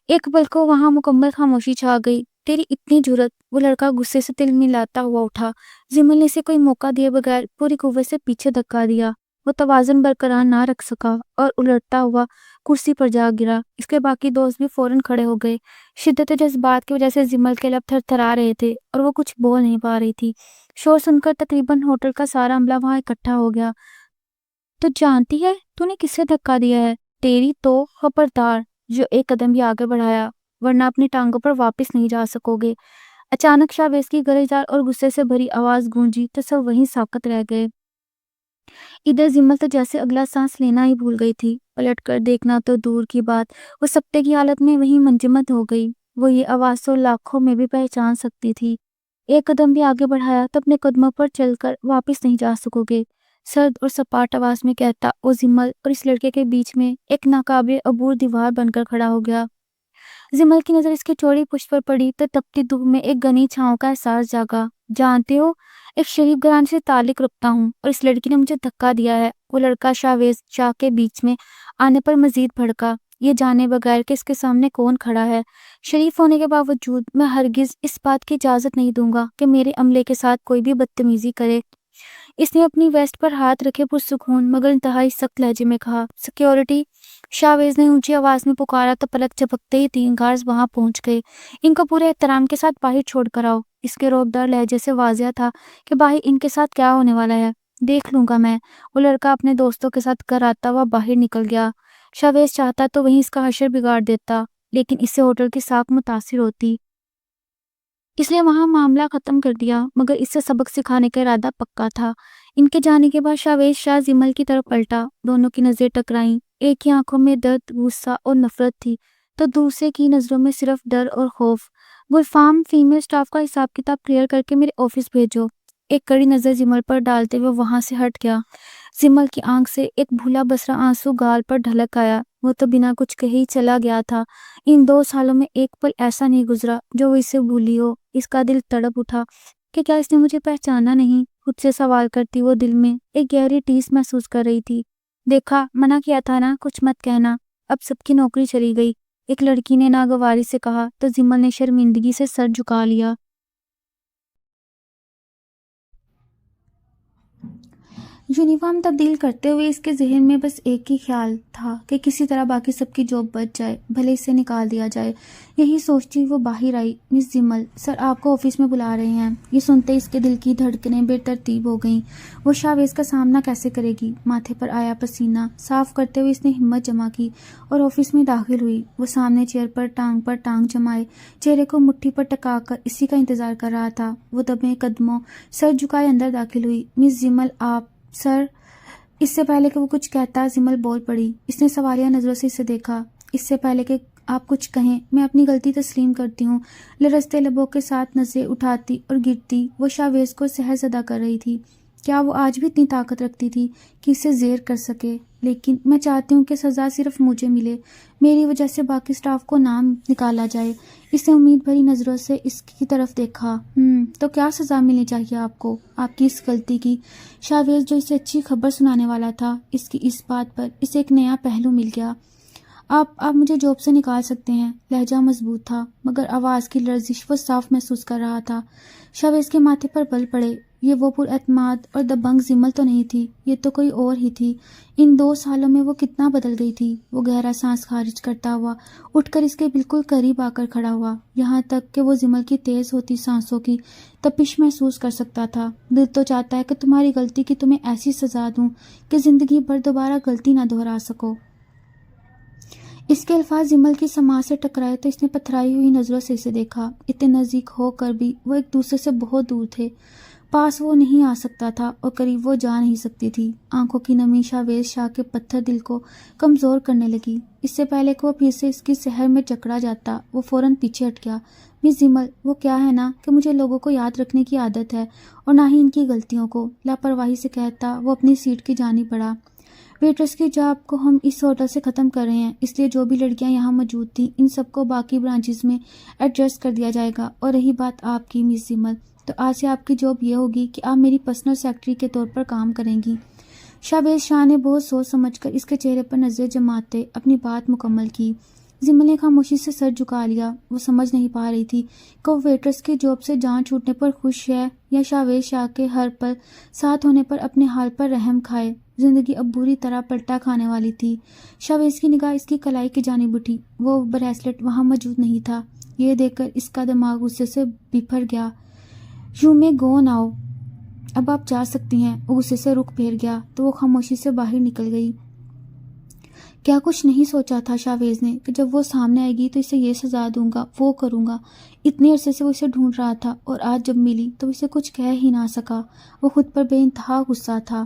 ایک پل کو وہاں مکمل خاموشی چھا گئی۔ تیری اتنی جرأت! وہ لڑکا غصے سے تل ملاتا ہوا اٹھا۔ زمل نے اسے کوئی موقع دیے بغیر پوری قوت سے پیچھے دھکا دیا۔ وہ توازن برقرار نہ رکھ سکا اور الٹتا ہوا کرسی پر جا گرا۔ اس کے باقی دوست بھی فوراً کھڑے ہو گئے۔ شدت جذبات کی وجہ سے زمل کے لب تھر تھرا رہے تھے اور وہ کچھ بول نہیں پا رہی تھی۔ شور سن کر تقریباً ہوٹل کا سارا عملہ وہاں اکٹھا ہو گیا۔ تو جانتی ہے تو نے کس سے دھکا دیا ہے؟ تیری تو خبردار جو ایک قدم بھی آگے بڑھایا، ورنہ اپنی ٹانگوں پر واپس نہیں جا سکو گے۔ اچانک شاویز کی گرجدار اور غصے سے بھری آواز گونجی تو سب وہیں ساکت رہ گئے۔ ادھر زمل تو جیسے اگلا سانس لینا ہی بھول گئی تھی، پلٹ کر دیکھنا تو دور کی بات، وہ سکتے کی حالت میں وہیں منجمد ہو گئی۔ وہ یہ آواز تو لاکھوں میں بھی پہچان سکتی تھی۔ ایک قدم بھی آگے بڑھایا تو اپنے قدموں پر چل کر واپس نہیں جا سکو گے، سرد اور سپاٹ آواز میں کہتا وہ زمل اور اس لڑکے کے بیچ میں ایک ناقابل عبور دیوار بن کر کھڑا ہو گیا۔ زمل کی نظر اس کی چوڑی پشت پر پڑی تو تپتی دھوپ میں ایک گھنی چھاؤں کا احساس جاگا۔ جانتے ہو، ایک شریف گھرانے سے تعلق رکھتا ہوں اور اس لڑکی نے مجھے دھکا دیا ہے۔ وہ لڑکا شاویز شاہ کے بیچ میں آنے پر مزید بھڑکا، یہ جانے بغیر کہ اس کے سامنے کون کھڑا ہے۔ شریف ہونے کے باوجود میں ہرگز اس بات کی اجازت نہیں دوں گا کہ میرے عملے کے ساتھ کوئی بھی بدتمیزی کرے۔ اس نے اپنی ویسٹ پر ہاتھ رکھے پرسکون مگر انتہائی سخت لہجے میں کہا۔ سیکیورٹی! شاویز نے اونچی آواز میں پکارا تو پلک جھپکتے ہی 3 گارڈز وہاں پہنچ گئے۔ ان کو پورے احترام کے ساتھ باہر چھوڑ کر آؤ۔ اس کے رعبدار لہجے سے واضح تھا کہ باہر ان کے ساتھ کیا ہونے والا ہے۔ دیکھ لوں گا میں۔ وہ لڑکا اپنے دوستوں کے ساتھ گھر آتا ہوا باہر نکل گیا۔ شاویز چاہتا تو وہیں اس کا حشر بگاڑ دیتا، لیکن اس سے ہوٹل کی ساکھ متاثر ہوتی، اس لیے وہاں معاملہ ختم کر دیا، مگر اس سے سبق سکھانے کا ارادہ پکا تھا۔ ان کے جانے کے بعد شاویز شاہ زمل کی طرف پلٹا، دونوں کی نظریں ٹکرائیں۔ ایک کی آنکھوں میں درد، غصہ اور نفرت تھی تو دوسرے کی نظروں میں صرف ڈر اور خوف۔ گلفام، فیمیل سٹاف کا حساب کتاب کلیئر کر کے میرے آفس بھیجو۔ ایک کڑی نظر زمل پر ڈالتے ہوئے وہاں سے ہٹ گیا۔ زمل کی آنکھ سے ایک بھولا بسرا آنسو گال پر ڈھلک آیا۔ وہ تو بنا کچھ کہے ہی چلا گیا تھا۔ ان 2 سالوں میں ایک پل ایسا نہیں گزرا جو وہ اسے بھولی ہو۔ اس کا دل تڑپ اٹھا کہ کیا اس نے مجھے پہچانا نہیں؟ خود سے سوال کرتی وہ دل میں ایک گہری ٹیس محسوس کر رہی تھی۔ دیکھا، منع کیا تھا نا، کچھ مت کہنا۔ اب سب کی نوکری چلی گئی، ایک لڑکی نے ناگواری سے کہا تو زمل نے شرمندگی سے سر جھکا لیا۔ یونیفارم تبدیل کرتے ہوئے اس کے ذہن میں بس ایک ہی خیال تھا کہ کسی طرح باقی سب کی جاب بچ جائے، بھلے اسے نکال دیا جائے۔ یہی سوچتی وہ باہر آئی۔ مس زمل، سر آپ کو آفس میں بلا رہے ہیں۔ یہ سنتے اس کے دل کی دھڑکنیں بے ترتیب ہو گئیں۔ وہ شاویز کا سامنا کیسے کرے گی؟ ماتھے پر آیا پسینہ صاف کرتے ہوئے اس نے ہمت جمع کی اور آفس میں داخل ہوئی۔ وہ سامنے چیئر پر ٹانگ جمائے چہرے کو مٹھی پر ٹکا کر اسی کا انتظار کر رہا تھا۔ وہ دبے قدموں سر جھکائے اندر داخل ہوئی۔ مس زمل آپ؟ سر۔ اس سے پہلے کہ وہ کچھ کہتا زمل بول پڑی۔ اس نے سوالیہ نظروں سے اسے دیکھا۔ اس سے پہلے کہ آپ کچھ کہیں میں اپنی غلطی تسلیم کرتی ہوں۔ لرزتے لبوں کے ساتھ نظریں اٹھاتی اور گرتی وہ شاویز کو سحر زدہ کر رہی تھی۔ کیا وہ آج بھی اتنی طاقت رکھتی تھی کہ اسے زیر کر سکے؟ لیکن میں چاہتی ہوں کہ سزا صرف مجھے ملے، میری وجہ سے باقی سٹاف کو نام نکالا جائے۔ اس نے امید بھری نظروں سے اس کی طرف دیکھا۔ تو کیا سزا ملنی چاہیے آپ کو آپ کی اس غلطی کی؟ شاویز جو اسے اچھی خبر سنانے والا تھا، اس کی اس بات پر اسے ایک نیا پہلو مل گیا۔ آپ مجھے جاب سے نکال سکتے ہیں۔ لہجہ مضبوط تھا مگر آواز کی لرزش وہ صاف محسوس کر رہا تھا۔ شاویز کے ماتھے پر بل پڑے۔ یہ وہ پر اعتماد اور دبنگ زمل تو نہیں تھی، یہ تو کوئی اور ہی تھی۔ ان 2 سالوں میں وہ کتنا بدل گئی تھی۔ وہ گہرا سانس خارج کرتا ہوا اٹھ کر اس کے بالکل قریب آ کر کھڑا ہوا، یہاں تک کہ وہ زمل کی تیز ہوتی سانسوں کی تپش محسوس کر سکتا تھا۔ دل تو چاہتا ہے کہ تمہاری غلطی کی تمہیں ایسی سزا دوں کہ زندگی بھر دوبارہ غلطی نہ دہرا سکو۔ اس کے الفاظ زمل کی سماعت سے ٹکرائے تو اس نے پتھرائی ہوئی نظروں سے اسے دیکھا۔ اتنے نزدیک ہو کر بھی وہ ایک دوسرے سے بہت دور تھے۔ پاس وہ نہیں آ سکتا تھا اور قریب وہ جا نہیں سکتی تھی۔ آنکھوں کی نمی شاویز شاہ کے پتھر دل کو کمزور کرنے لگی۔ اس سے پہلے کہ وہ پھر سے اس کی سحر میں جکڑا جاتا، وہ فوراً پیچھے ہٹ گیا۔ مس زمل، وہ کیا ہے نا کہ مجھے لوگوں کو یاد رکھنے کی عادت ہے اور نہ ہی ان کی غلطیوں کو، لاپرواہی سے کہتا وہ اپنی سیٹ کی جانب بڑھا۔ ویٹرس کی جاب کو ہم اس ہوٹل سے ختم کر رہے ہیں، اس لیے جو بھی لڑکیاں یہاں موجود تھیں ان سب کو باقی برانچز میں ایڈجسٹ کر دیا جائے گا۔ اور رہی بات آپ کی مس زمل، تو آج سے آپ کی جاب یہ ہوگی کہ آپ میری پرسنل سیکرٹری کے طور پر کام کریں گی۔ شاویز شاہ نے بہت سوچ سمجھ کر اس کے چہرے پر نظریں جماتے اپنی بات مکمل کی۔ زمل نے خاموشی سے سر جھکا لیا۔ وہ سمجھ نہیں پا رہی تھی کہ وہ ویٹرس کی جاب سے جان چھوٹنے پر خوش ہے یا شاویز شاہ کے ہر پل ساتھ ہونے پر اپنے حال پر رحم کھائے۔ زندگی اب بری طرح پلٹا کھانے والی تھی۔ شاویز کی نگاہ اس کی کلائی کی جانب اٹھی۔ وہ بریسلٹ وہاں موجود نہیں تھا۔ یہ دیکھ کر اس کا دماغ غصے سے بپھر گیا۔ یو میں گو ناؤ، اب آپ جا سکتی ہیں۔ وہ غصے سے رخ پھیر گیا تو وہ خاموشی سے باہر نکل گئی۔ کیا کچھ نہیں سوچا تھا شاویز نے کہ جب وہ سامنے آئے گی تو اسے یہ سزا دوں گا، وہ کروں گا۔ اتنے عرصے سے وہ اسے ڈھونڈ رہا تھا اور آج جب ملی تو اسے کچھ کہہ ہی نہ سکا۔ وہ خود پر بے انتہا غصہ تھا۔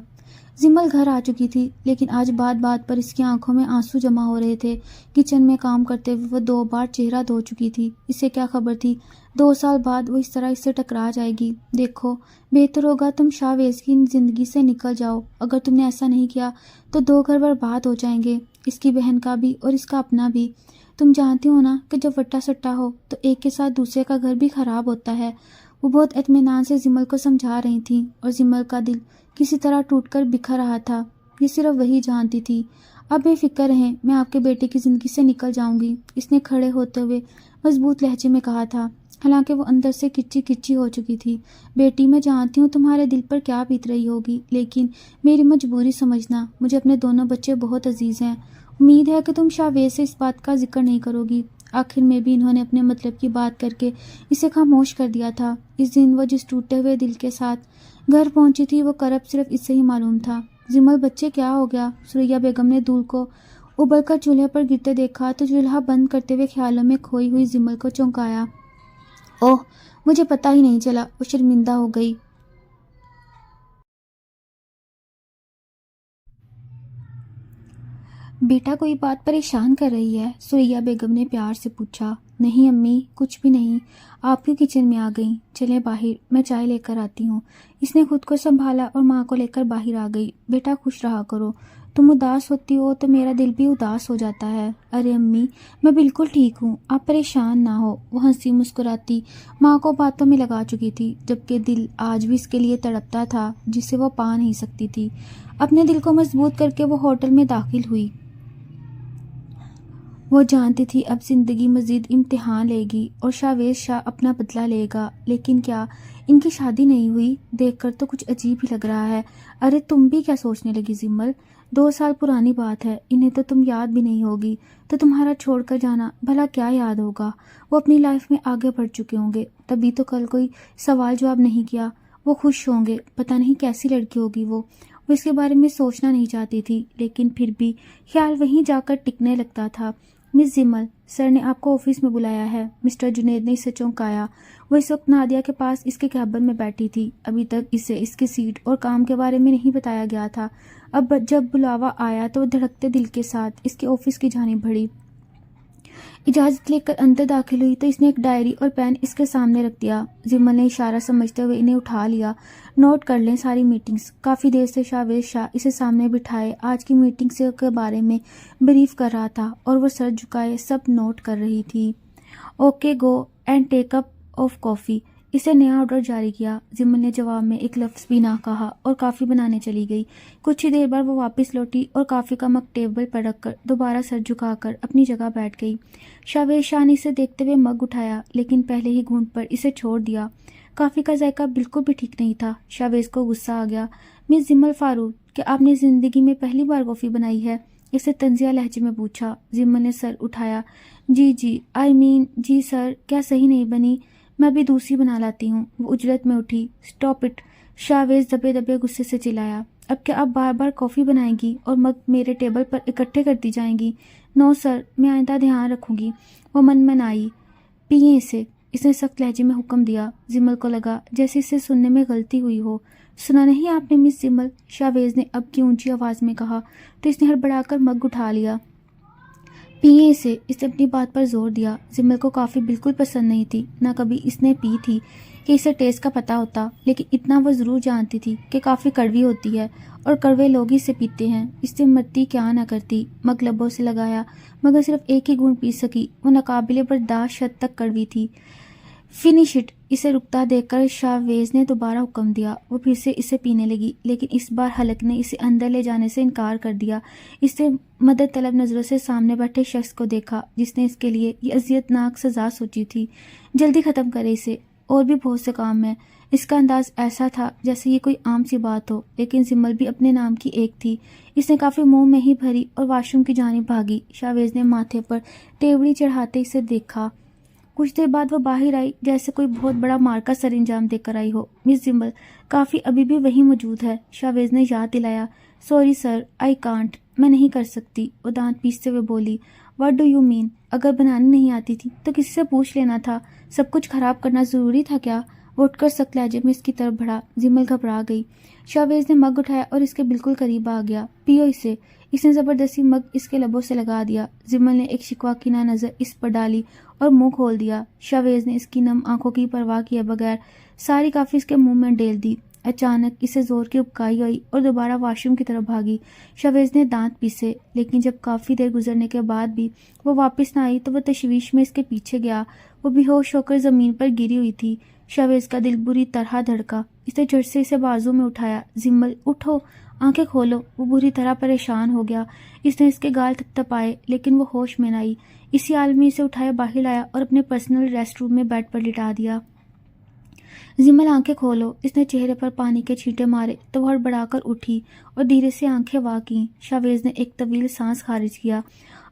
زمل گھر آ چکی تھی لیکن آج بات بات پر اس کی آنکھوں میں آنسو جمع ہو رہے تھے۔ کچن میں کام کرتے ہوئے وہ 2 بار چہرہ دھو چکی تھی۔ اسے کیا خبر تھی 2 سال بعد وہ اس طرح اس سے ٹکرا جائے گی۔ دیکھو، بہتر ہوگا تم شاویز کی زندگی سے نکل جاؤ۔ اگر تم نے ایسا نہیں کیا تو 2 گھر برباد ہو جائیں گے، اس کی بہن کا بھی اور اس کا اپنا بھی۔ تم جانتی ہو نا کہ جب وٹا سٹا ہو تو ایک کے ساتھ دوسرے کا گھر بھی خراب ہوتا ہے۔ وہ بہت اطمینان سے زمل کو سمجھا رہی تھیں اور زمل کا دل کسی طرح ٹوٹ کر بکھر رہا تھا۔ یہ صرف وہی جانتی تھی۔ اب بے فکر رہیں، میں آپ کے بیٹے کی زندگی سے نکل جاؤں گی، اس نے کھڑے ہوتے ہوئے مضبوط لہجے میں کہا تھا، حالانکہ وہ اندر سے کچی کچی ہو چکی تھی۔ بیٹی، میں جانتی ہوں تمہارے دل پر کیا بیت رہی ہوگی، لیکن میری مجبوری سمجھنا، مجھے اپنے دونوں بچے بہت عزیز ہیں۔ امید ہے کہ تم شاویز سے اس بات کا ذکر نہیں کرو گی۔ آخر میں بھی انہوں نے اپنے مطلب کی بات کر کے اسے خاموش کر دیا تھا۔ اس دن وہ جس ٹوٹے ہوئے دل کے ساتھ گھر پہنچی تھی وہ کرب صرف اس سے ہی معلوم تھا۔ زمل، بچے کیا ہو گیا؟ سریا بیگم نے دودھ کو ابل کر چولہے پر گرتے دیکھا تو چولہا بند کرتے ہوئے خیالوں میں کھوئی ہوئی زمل کو چونکایا۔ اوہ، مجھے پتہ ہی نہیں چلا، وہ شرمندہ ہو گئی۔ بیٹا کوئی بات پریشان کر رہی ہے؟ سریا بیگم نے پیار سے پوچھا۔ نہیں امی، کچھ بھی نہیں، آپ کی کچن میں آ گئیں، چلیں باہر، میں چائے لے کر آتی ہوں۔ اس نے خود کو سنبھالا اور ماں کو لے کر باہر آ گئی۔ بیٹا خوش رہا کرو، تم اداس ہوتی ہو تو میرا دل بھی اداس ہو جاتا ہے۔ ارے امی، میں بالکل ٹھیک ہوں، آپ پریشان نہ ہو۔ وہ ہنسی مسکراتی ماں کو باتوں میں لگا چکی تھی، جبکہ دل آج بھی اس کے لیے تڑپتا تھا جسے وہ پا نہیں سکتی تھی۔ اپنے دل کو مضبوط کر کے وہ ہوٹل میں داخل ہوئی۔ وہ جانتی تھی اب زندگی مزید امتحان لے گی اور شاویز شاہ اپنا بدلہ لے گا، لیکن کیا ان کی شادی نہیں ہوئی؟ دیکھ کر تو کچھ عجیب ہی لگ رہا ہے۔ ارے تم بھی کیا سوچنے لگی زمل؟ 2 سال پرانی بات ہے، انہیں تو تم یاد بھی نہیں ہوگی، تو تمہارا چھوڑ کر جانا بھلا کیا یاد ہوگا؟ وہ اپنی لائف میں آگے بڑھ چکے ہوں گے، تبھی تو کل کوئی سوال جواب نہیں کیا۔ وہ خوش ہوں گے، پتہ نہیں کیسی لڑکی ہوگی وہ اس کے بارے میں سوچنا نہیں چاہتی تھی، لیکن پھر بھی خیال وہیں جا کر ٹکنے لگتا تھا۔ مس زمل، سر نے آپ کو آفس میں بلایا ہے، مسٹر جنید نے اسے چونکایا۔ وہ اس وقت نادیہ کے پاس اس کے کیبن میں بیٹھی تھی۔ ابھی تک اسے اس کی سیٹ اور کام کے بارے میں نہیں بتایا گیا تھا۔ اب جب بلاوا آیا تو وہ دھڑکتے دل کے ساتھ اس کے آفس کی جانب بڑھی۔ اجازت لے کر اندر داخل ہوئی تو اس نے ایک ڈائری اور پین اس کے سامنے رکھ دیا۔ زمل نے اشارہ سمجھتے ہوئے انہیں اٹھا لیا۔ نوٹ کر لیں ساری میٹنگز۔ کافی دیر سے شاویز شاہ اسے سامنے بٹھائے آج کی میٹنگ کے بارے میں بریف کر رہا تھا اور وہ سر جھکائے سب نوٹ کر رہی تھی۔ Okay go and take up of coffee. اسے نیا آرڈر جاری کیا۔ زمل نے جواب میں ایک لفظ بھی نہ کہا اور کافی بنانے چلی گئی۔ کچھ ہی دیر بعد وہ واپس لوٹی اور کافی کا مگ ٹیبل پر رکھ کر دوبارہ سر جھکا کر اپنی جگہ بیٹھ گئی۔ شاویز شاہ نے اسے دیکھتے ہوئے مگ اٹھایا لیکن پہلے ہی گھونٹ پر اسے چھوڑ دیا۔ کافی کا ذائقہ بالکل بھی ٹھیک نہیں تھا۔ شاویز کو غصہ آ گیا۔ مس زمل فاروق، کیا آپ نے زندگی میں پہلی بار کافی بنائی ہے؟ اسے طنزیہ لہجے میں پوچھا۔ زمل نے سر اٹھایا۔ جی سر، کیا صحیح نہیں بنی؟ میں بھی دوسری بنا لاتی ہوں۔ وہ اجلت میں اٹھی۔ Stop it! شاویز دبے دبے غصے سے چلایا۔ اب کیا آپ بار بار کافی بنائیں گی اور مگ میرے ٹیبل پر اکٹھے کرتی جائیں گی؟ نو سر، میں آئندہ دھیان رکھوں گی۔ وہ من آئی۔ پیئیں اسے، اس نے سخت لہجے میں حکم دیا۔ زمل کو لگا جیسے اسے سننے میں غلطی ہوئی ہو۔ سنا نہیں آپ نے مس زمل؟ شاویز نے اب کی اونچی آواز میں کہا تو اس نے ہڑبڑا کر مگ اٹھا لیا۔ پیئیں اسے، اس نے اپنی بات پر زور دیا۔ زمل کو کافی بالکل پسند نہیں تھی، نہ کبھی اس نے پی تھی کہ اسے ٹیسٹ کا پتہ ہوتا، لیکن اتنا وہ ضرور جانتی تھی کہ کافی کڑوی ہوتی ہے اور کڑوے لوگ ہی اسے پیتے ہیں۔ اس سے مرتی کیا نہ کرتی، مگ لبوں سے لگایا مگر صرف ایک ہی گھونٹ پی سکی۔ وہ ناقابل برداشت حد تک کڑوی تھی۔ Finish it! اسے رکتا دیکھ کر شاویز نے دوبارہ حکم دیا۔ وہ پھر سے اسے پینے لگی لیکن اس بار حلق نے اسے اندر لے جانے سے انکار کر دیا۔ اس نے مدد طلب نظروں سے سامنے بیٹھے شخص کو دیکھا جس نے اس کے لیے یہ اذیت ناک سزا سوچی تھی۔ جلدی ختم کرے اسے، اور بھی بہت سے کام ہیں۔ اس کا انداز ایسا تھا جیسے یہ کوئی عام سی بات ہو، لیکن زمل بھی اپنے نام کی ایک تھی۔ اس نے کافی منہ میں ہی بھری اور واش روم کی جانب بھاگی۔ شاویز نے ماتھے پر ٹیوڑی چڑھاتے اسے دیکھا۔ کچھ دیر بعد وہ باہر آئی جیسے کوئی بہت بڑا مارکا سر انجام دے کر آئی ہو۔ مس زمل، کافی ابھی بھی وہیں موجود ہے، شاویز نے یاد دلایا۔ سوری سر، آئی کانٹ، میں نہیں کر سکتی، وہ دانت پیستے ہوئے بولی۔ What do you mean? اگر بنانی نہیں آتی تھی تو کسی سے پوچھ لینا تھا، سب کچھ خراب کرنا ضروری تھا کیا؟ وہ اٹھ کر سخت لہجے میں اس کی طرف بڑھا۔ زمل گھبرا گئی۔ شاویز نے مگ اٹھایا اور اس کے بالکل قریب آ گیا۔ پیو اسے! اس نے زبردستی مگ اس کے لبوں سے لگا دیا۔ زمل نے ایک شکواکینہ نظر اس پر ڈالی اور منہ کھول دیا۔ شاویز نے اس کی نم آنکھوں کی پرواہ کیے بغیر ساری کافی اس کے منہ میں ڈیل دی۔ اچانک اسے زور کی ابکائی ہوئی اور دوبارہ واش روم کی طرف بھاگی۔ شاویز نے دانت پیسے، لیکن جب کافی دیر گزرنے کے بعد بھی وہ واپس نہ آئی تو وہ تشویش میں اس کے پیچھے گیا۔ وہ بے ہوش ہو کر زمین پر گری ہوئی تھی۔ شاویز کا دل بری طرح دھڑکا۔ اس نے جھٹ سے اسے بازو میں اٹھایا۔ زمل، اٹھو، آنکھیں کھولو۔ وہ بری طرح پریشان ہو گیا۔ اس نے اس کے گال تھپ تھپائے لیکن وہ ہوش میں نہ آئی۔ اسی حال میں اسے اٹھایا باہر لایا اور اپنے پرسنل ریسٹ روم میں بیڈ پر لٹا دیا۔ زمل، آنکھیں کھولو۔ اس نے چہرے پر پانی کے چھینٹے مارے تو وہ ہڑبڑا کر اٹھی اور دھیرے سے آنکھیں وا کیں۔ شاویز نے ایک طویل سانس خارج کیا۔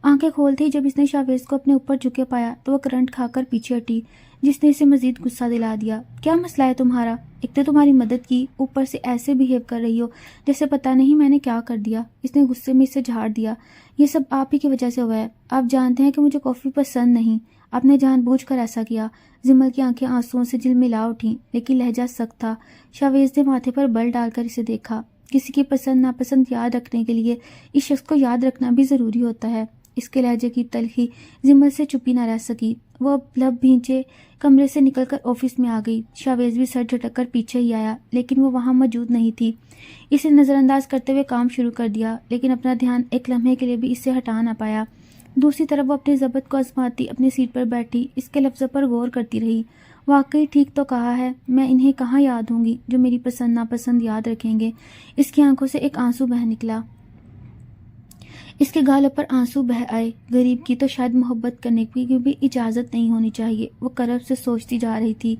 آنکھیں کھولتے ہی جب اس نے شاویز کو اپنے اوپر جھکے پایا تو وہ کرنٹ کھا کر پیچھے ہٹی، جس نے اسے مزید غصہ دلا دیا۔ کیا مسئلہ ہے تمہارا؟ ایک تو تمہاری مدد کی، اوپر سے ایسے بہیو کر رہی ہو جیسے پتہ نہیں میں نے کیا کر دیا۔ اس نے غصے میں اسے جھاڑ دیا۔ یہ سب آپ ہی کی وجہ سے ہوا ہے۔ آپ جانتے ہیں کہ مجھے کافی پسند نہیں، آپ نے جان بوجھ کر ایسا کیا۔ زمل کی آنکھیں آنسوؤں سے جلملا اٹھیں لیکن لہجہ سخت تھا۔ شاویز نے ماتھے پر بل ڈال کر اسے دیکھا۔ کسی کی پسند ناپسند یاد رکھنے کے لیے اس شخص کو یاد رکھنا بھی ضروری ہوتا ہے۔ اس کے لہجے کی تلخی زمل سے چھپی نہ رہ سکی۔ وہ اب لب بھینچے کمرے سے نکل کر آفس میں آ گئی۔ شاویز بھی سر جھٹک کر پیچھے ہی آیا لیکن وہ وہاں موجود نہیں تھی۔ اسے نظر انداز کرتے ہوئے کام شروع کر دیا لیکن اپنا دھیان ایک لمحے کے لیے بھی اس سے ہٹا نہ پایا۔ دوسری طرف وہ اپنی ضبط کو آزماتی اپنی سیٹ پر بیٹھی اس کے لفظوں پر غور کرتی رہی۔ واقعی ٹھیک تو کہا ہے، میں انہیں کہاں یاد ہوں گی جو میری پسند ناپسند یاد رکھیں گے۔ اس کی آنکھوں سے ایک آنسو بہہ نکلا۔ اس کے گالوں پر آنسو بہہ آئے۔ غریب کی تو شاید محبت کرنے کی بھی اجازت نہیں ہونی چاہیے، وہ کرب سے سوچتی جا رہی تھی۔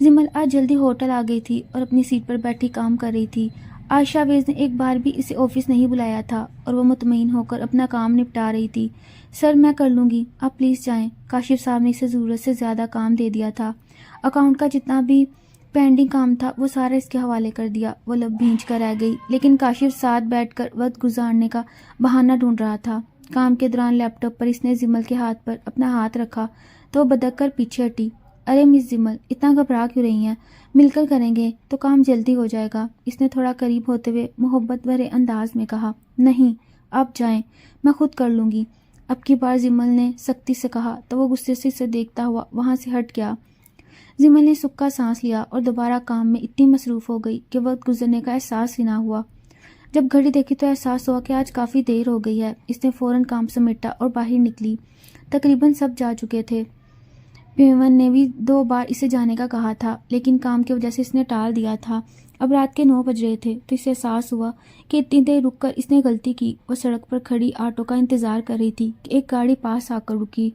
زمل آج جلدی ہوٹل آ گئی تھی اور اپنی سیٹ پر بیٹھی کام کر رہی تھی۔ آج شاویز نے ایک بار بھی اسے آفس نہیں بلایا تھا اور وہ مطمئن ہو کر اپنا کام نپٹا رہی تھی۔ سر، میں کر لوں گی، آپ پلیز جائیں۔ کاشف صاحب نے اسے ضرورت سے زیادہ کام دے دیا تھا۔ اکاؤنٹ کا جتنا بھی پینڈنگ کام تھا وہ سارا اس کے حوالے کر دیا۔ وہ لب بھینچ کر رہ گئی لیکن کاشف ساتھ بیٹھ کر وقت گزارنے کا بہانہ ڈھونڈ رہا تھا۔ کام کے دوران لیپ ٹاپ پر اس نے زمل کے ہاتھ پر اپنا ہاتھ رکھا تو وہ بدک کر پیچھے ہٹی۔ ارے مس زمل، اتنا گھبرا کیوں رہی ہیں؟ مل کر کریں گے تو کام جلدی ہو جائے گا، اس نے تھوڑا قریب ہوتے ہوئے محبت بھرے انداز میں کہا۔ نہیں، آپ جائیں، میں خود کر لوں گی۔ اب کی بار زمل نے سختی سے کہا تو وہ غصے سے اسے دیکھتا ہوا وہاں سے ہٹ گیا۔ زمل نے سکا سانس لیا اور دوبارہ کام میں اتنی مصروف ہو گئی کہ وقت گزرنے کا احساس ہی نہ ہوا۔ جب گھڑی دیکھی تو احساس ہوا کہ آج کافی دیر ہو گئی ہے۔ اس نے فوراً کام سمیٹا اور باہر نکلی۔ تقریباً سب جا چکے تھے۔ پیمن نے بھی 2 بار اسے جانے کا کہا تھا لیکن کام کی وجہ سے اس نے ٹال دیا تھا۔ اب رات کے 9 بج رہے تھے تو اسے احساس ہوا کہ اتنی دیر رک کر اس نے غلطی کی۔ وہ سڑک پر کھڑی آٹو کا انتظار کر رہی تھی کہ ایک گاڑی پاس آ کر رکی۔